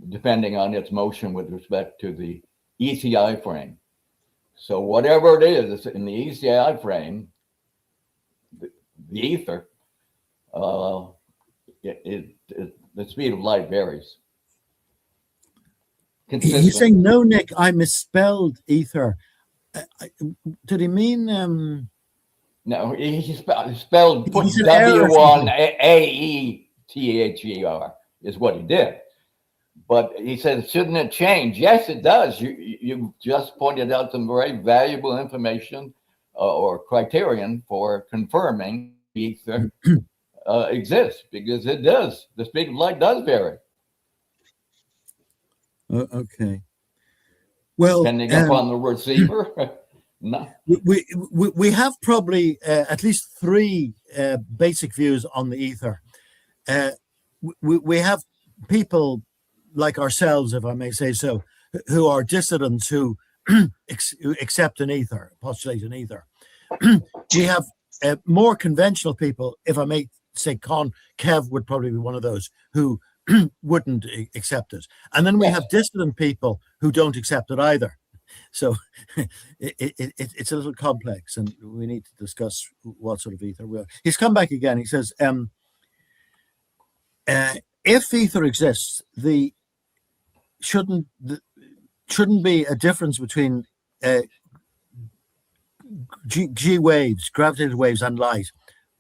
depending on its motion with respect to the ECI frame. So whatever it is in the ECI frame, the ether, the speed of light varies. He's saying, no, Nick, I misspelled ether. Did he mean... No, he spelled put W1AETHER is what he did. But he said, shouldn't it change? Yes, it does. You just pointed out some very valuable information or criterion for confirming ether exists, because it does. The speed of light does vary. Okay. Well, depending upon the receiver. No. We have probably at least three basic views on the ether. We have people like ourselves, if I may say so, who are dissidents who accept an ether, postulate an ether. We have more conventional people, if I may say, Kev would probably be one of those who wouldn't accept it. And then we have dissident people who don't accept it either. So it's a little complex, and we need to discuss what sort of ether we are. He's come back again. He says, if ether exists, shouldn't be a difference between G waves, gravitated waves, and light.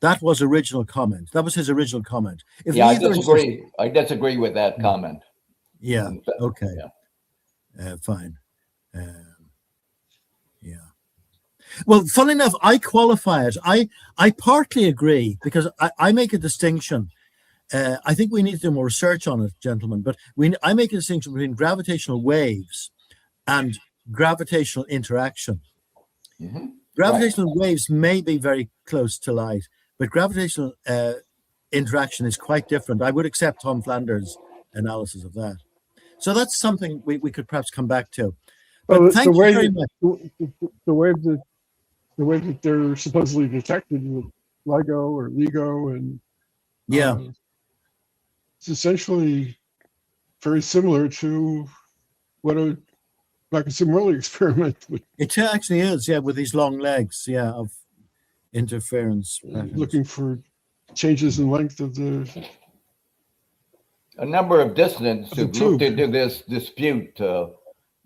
That was original comment. That was his original comment. If Yeah, I ether disagree. I disagree with that comment. yeah. In fact, Okay. yeah. Fine. Yeah. Well, funny enough, I qualify it. I partly agree because I make a distinction. I think we need to do more research on it, gentlemen. But I make a distinction between gravitational waves and gravitational interaction. Mm-hmm. Gravitational waves may be very close to light, but gravitational interaction is quite different. I would accept Tom Flanders' analysis of that. So that's something we could perhaps come back to. But Well, thank you very much. the way that they're supposedly detected with LIGO or LIGO, and Yeah, it's essentially very similar to what a Marcus-Morley experiment would, it actually is. Yeah, with these long legs. Yeah, of interference patterns. looking for changes in length of the A number of dissidents The who've looked tube. into this dispute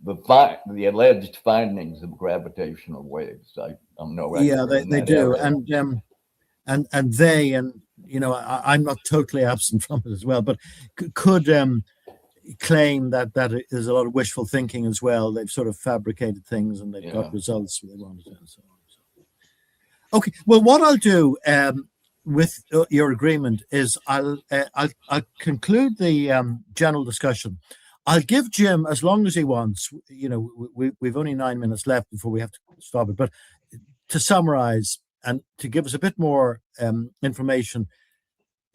the alleged findings of gravitational waves. I'm no expert Yeah, in they that do, area. and they, and you know, I'm not totally absent from it as well, but could claim that there's a lot of wishful thinking as well. They've sort of fabricated things and they've got results they wanted and so on. So. Okay, well, what I'll do with your agreement is I'll conclude the general discussion. I'll give Jim as long as he wants. You know, we've only 9 minutes left before we have to stop it, but to summarize and to give us a bit more information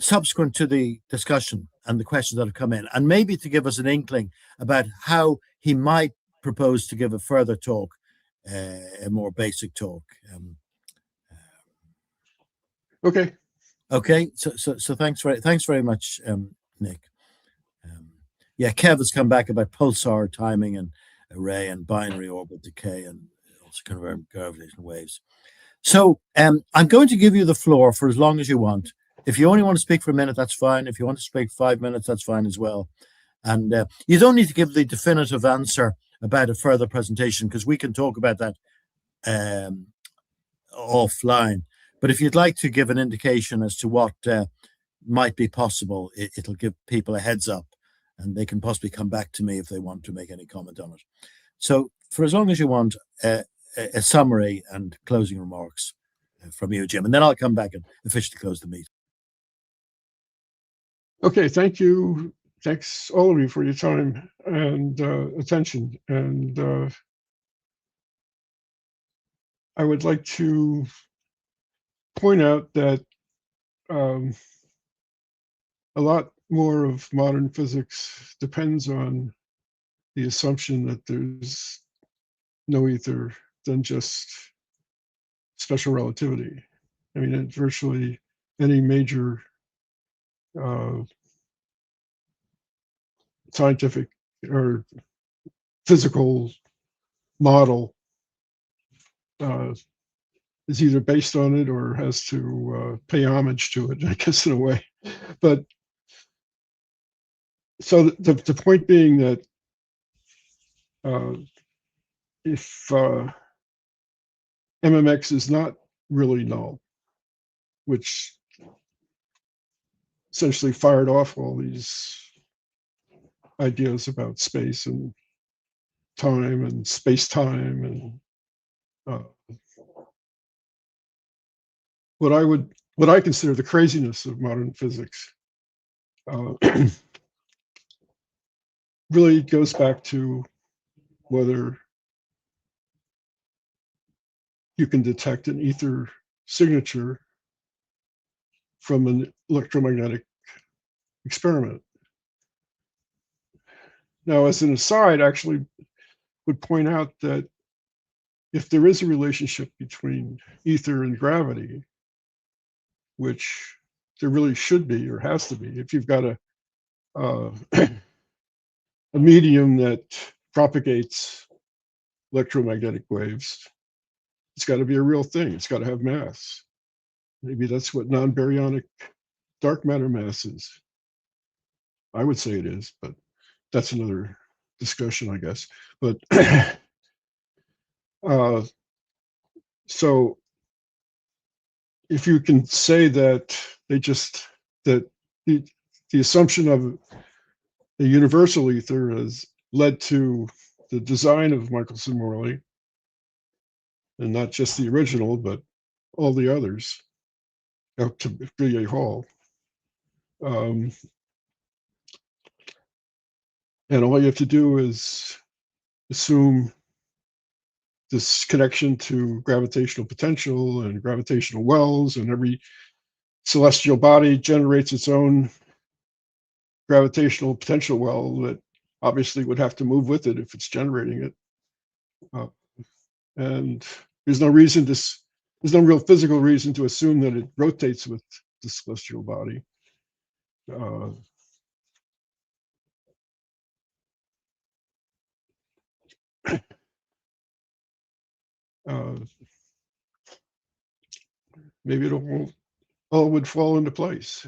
subsequent to the discussion and the questions that have come in, and maybe to give us an inkling about how he might propose to give a further talk, a more basic talk. Okay. Okay, so thanks very much, Nick. Yeah, Kev has come back about pulsar timing and array and binary orbit decay and also convergent gravitational waves. So I'm going to give you the floor for as long as you want. If you only want to speak for a minute, that's fine. If you want to speak 5 minutes, that's fine as well. And you don't need to give the definitive answer about a further presentation because we can talk about that offline. But if you'd like to give an indication as to what might be possible, it'll give people a heads up and they can possibly come back to me if they want to make any comment on it. So for as long as you want, a summary and closing remarks from you, Jim, and then I'll come back and officially close the meeting. Okay, thank you. Thanks all of you for your time and attention. And I would like to point out that a lot more of modern physics depends on the assumption that there's no ether than just special relativity. I mean, at virtually any major scientific or physical model is either based on it or has to pay homage to it, I guess, in a way. But so the point being that if MMX is not really null, which essentially fired off all these ideas about space and time and space-time and what I consider the craziness of modern physics really goes back to whether you can detect an ether signature from an electromagnetic experiment. Now, as an aside, I actually would point out that if there is a relationship between ether and gravity, which there really should be or has to be, if you've got a a medium that propagates electromagnetic waves, it's got to be a real thing. It's got to have mass. Maybe that's what non-baryonic dark matter mass is. I would say it is, but that's another discussion, I guess. But so if you can say that that the assumption of a universal ether has led to the design of Michelson-Morley, and not just the original, but all the others up to Brillet Hall. And all you have to do is assume this connection to gravitational potential and gravitational wells, and every celestial body generates its own gravitational potential well that obviously would have to move with it if it's generating it. And there's no reason there's no real physical reason to assume that it rotates with the celestial body. Maybe it all would fall into place.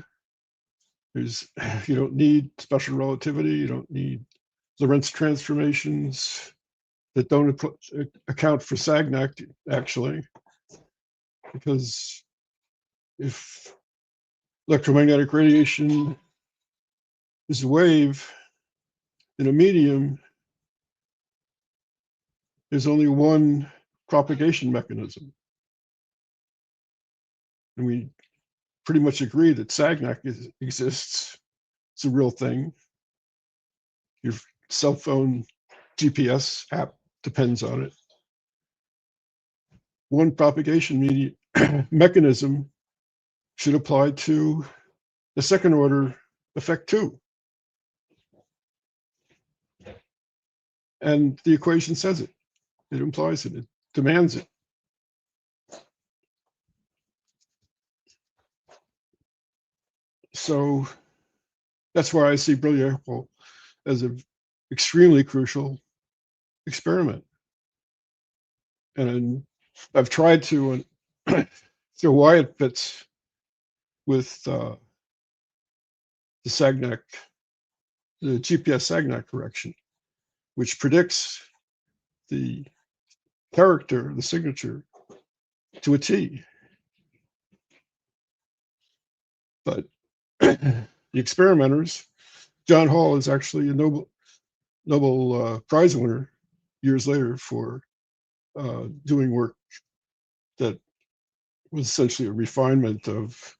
You don't need special relativity. You don't need Lorentz transformations that don't account for Sagnac, actually, because if electromagnetic radiation is a wave in a medium, there's only one propagation mechanism. And we pretty much agree that Sagnac exists. It's a real thing. Your cell phone GPS app depends on it. One propagation mechanism should apply to the second order effect too. And the equation says it. It implies it. It demands it. So that's why I see Brillet Hall as an extremely crucial experiment. And I've tried to so why it fits with the Sagnac, the GPS Sagnac correction, which predicts the character, the signature, to a T. But the experimenters, John Hall is actually a Nobel Prize winner years later for doing work that was essentially a refinement of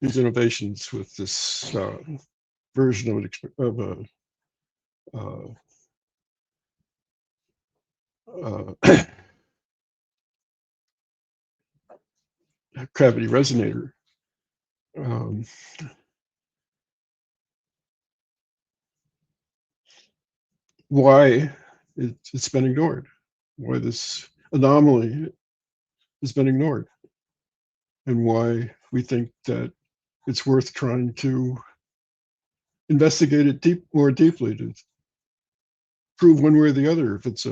these innovations with this version of a gravity resonator. Why it's been ignored, why this anomaly has been ignored, and why we think that it's worth trying to investigate it more deeply to prove one way or the other if it's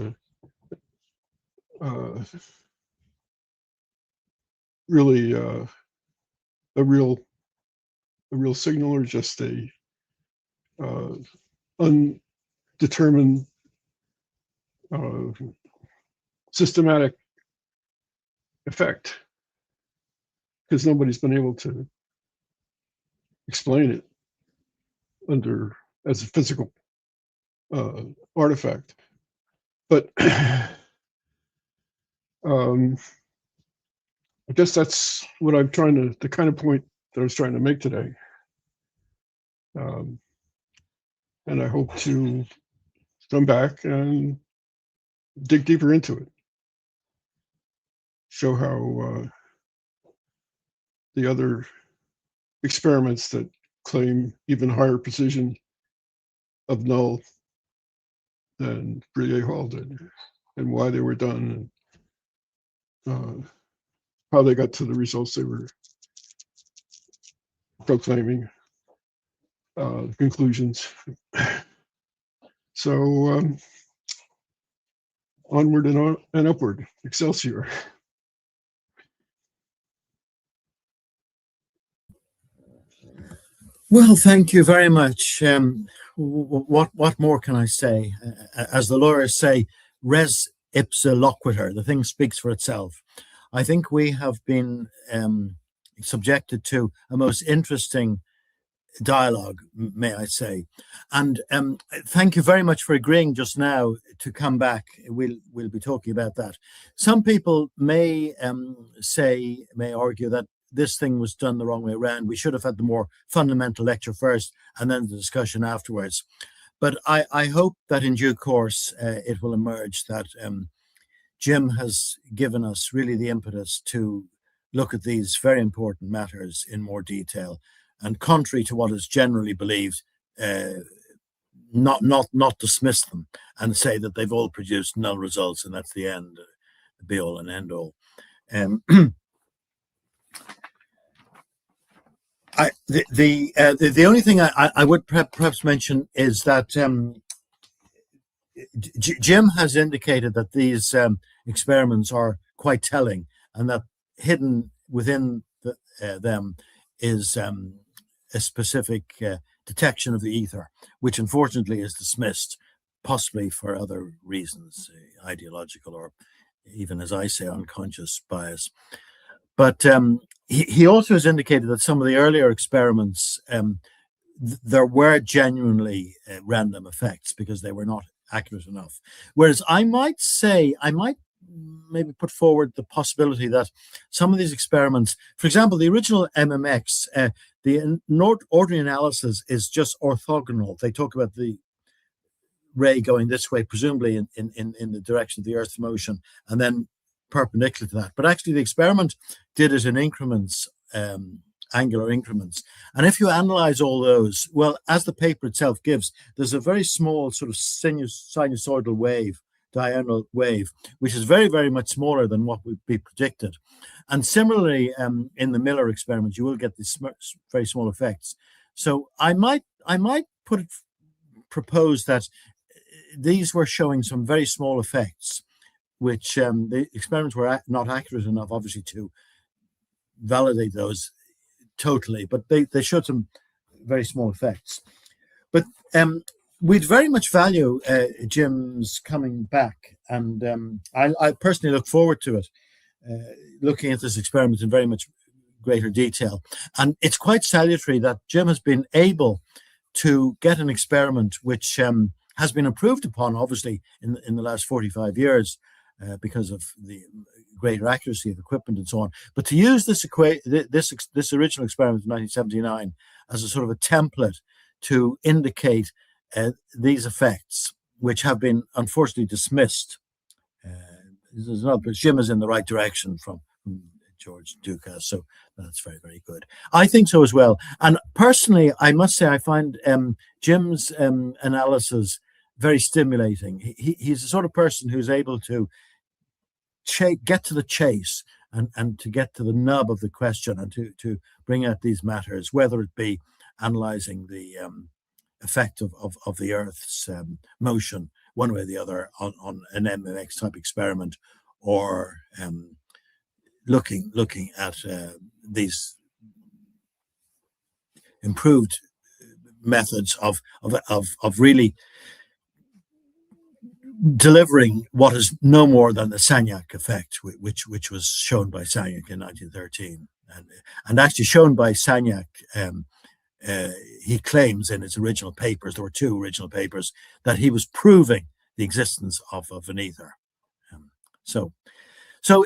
really a real signal or just a undetermined systematic effect, because nobody's been able to explain it as a physical artifact. But I guess that's what I'm the kind of point that I was trying to make today. And I hope to come back and dig deeper into it. Show how the other experiments that claim even higher precision of null than Brillet Hall did, and why they were done, and how they got to the results they were proclaiming, the conclusions. So onward and upward, Excelsior. Well, thank you very much. What more can I say? As the lawyers say, res ipsa loquitur, the thing speaks for itself. I think we have been subjected to a most interesting dialogue, may I say. And thank you very much for agreeing just now to come back. We'll be talking about that. Some people may argue that this thing was done the wrong way around. We should have had the more fundamental lecture first and then the discussion afterwards. But I hope that in due course it will emerge that Jim has given us really the impetus to look at these very important matters in more detail, and contrary to what is generally believed, not dismiss them and say that they've all produced null results and that's the end, the be all and end all. The only thing I would perhaps mention is that Jim has indicated that these experiments are quite telling, and that hidden within them is a specific detection of the ether, which unfortunately is dismissed, possibly for other reasons, ideological or even, as I say, unconscious bias. But he also has indicated that some of the earlier experiments, there were genuinely random effects because they were not accurate enough. Whereas I might maybe put forward the possibility that some of these experiments, for example, the original MMX, the ordinary analysis is just orthogonal. They talk about the ray going this way, presumably in the direction of the Earth's motion, and then perpendicular to that. But actually the experiment did it in increments, angular increments. And if you analyze all those, well, as the paper itself gives, there's a very small sort of sinusoidal wave, diurnal wave, which is very, very much smaller than what would be predicted. And similarly, in the Miller experiment, you will get these very small effects. So I might propose that these were showing some very small effects, which the experiments were not accurate enough, obviously, to validate those totally, but they showed some very small effects. But we'd very much value Jim's coming back, and I personally look forward to it, looking at this experiment in very much greater detail. And it's quite salutary that Jim has been able to get an experiment which has been improved upon, obviously, in the last 45 years because of the greater accuracy of equipment and so on. But to use this original experiment in 1979 as a sort of a template to indicate these effects, which have been unfortunately dismissed. But Jim is in the right direction from George Dukas, so that's very, very good. I think so as well. And personally, I must say I find Jim's analysis very stimulating. He's the sort of person who's able to get to the chase and to get to the nub of the question and to bring out these matters, whether it be analyzing the effect of the Earth's motion one way or the other on an MMX type experiment, or looking at these improved methods of really delivering what is no more than the Sagnac effect, which was shown by Sagnac in 1913, and actually shown by Sagnac. He claims in his original papers, there were two original papers, that he was proving the existence of an ether. So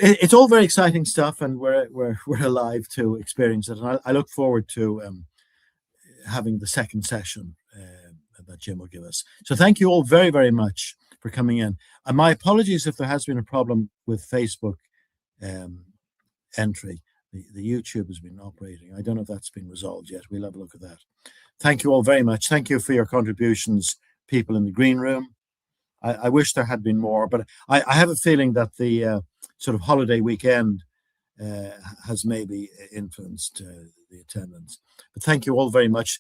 it's all very exciting stuff, and we're alive to experience it. And I look forward to having the second session that Jim will give us. So thank you all very, very much for coming in. And my apologies if there has been a problem with Facebook entry. The YouTube has been operating. I don't know if that's been resolved yet. We'll have a look at that. Thank you all very much. Thank you for your contributions, people in the green room. I wish there had been more, but I have a feeling that the sort of holiday weekend has maybe influenced the attendance. But thank you all very much.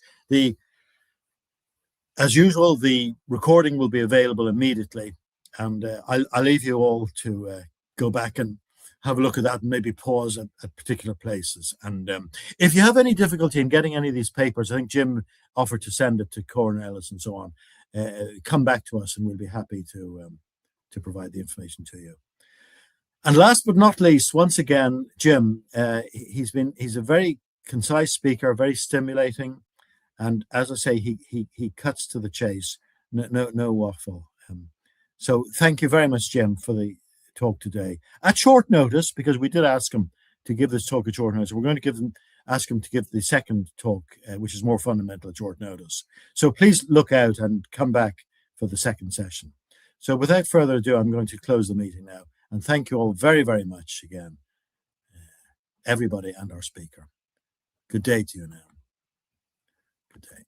As usual, the recording will be available immediately, and I'll leave you all to go back and have a look at that and maybe pause at particular places. And if you have any difficulty in getting any of these papers, I think Jim offered to send it to Cornellis and so on. Come back to us and we'll be happy to provide the information to you. And last but not least, once again, Jim, he's a very concise speaker, very stimulating, and as I say, he cuts to the chase, no waffle. So thank you very much, Jim, for the talk today at short notice, because we did ask him to give this talk at short notice. We're going to ask him to give the second talk, which is more fundamental, at short notice. So please look out and come back for the second session. So without further ado, I'm going to close the meeting now. And thank you all very, very much again, everybody and our speaker. Good day to you now. Good day.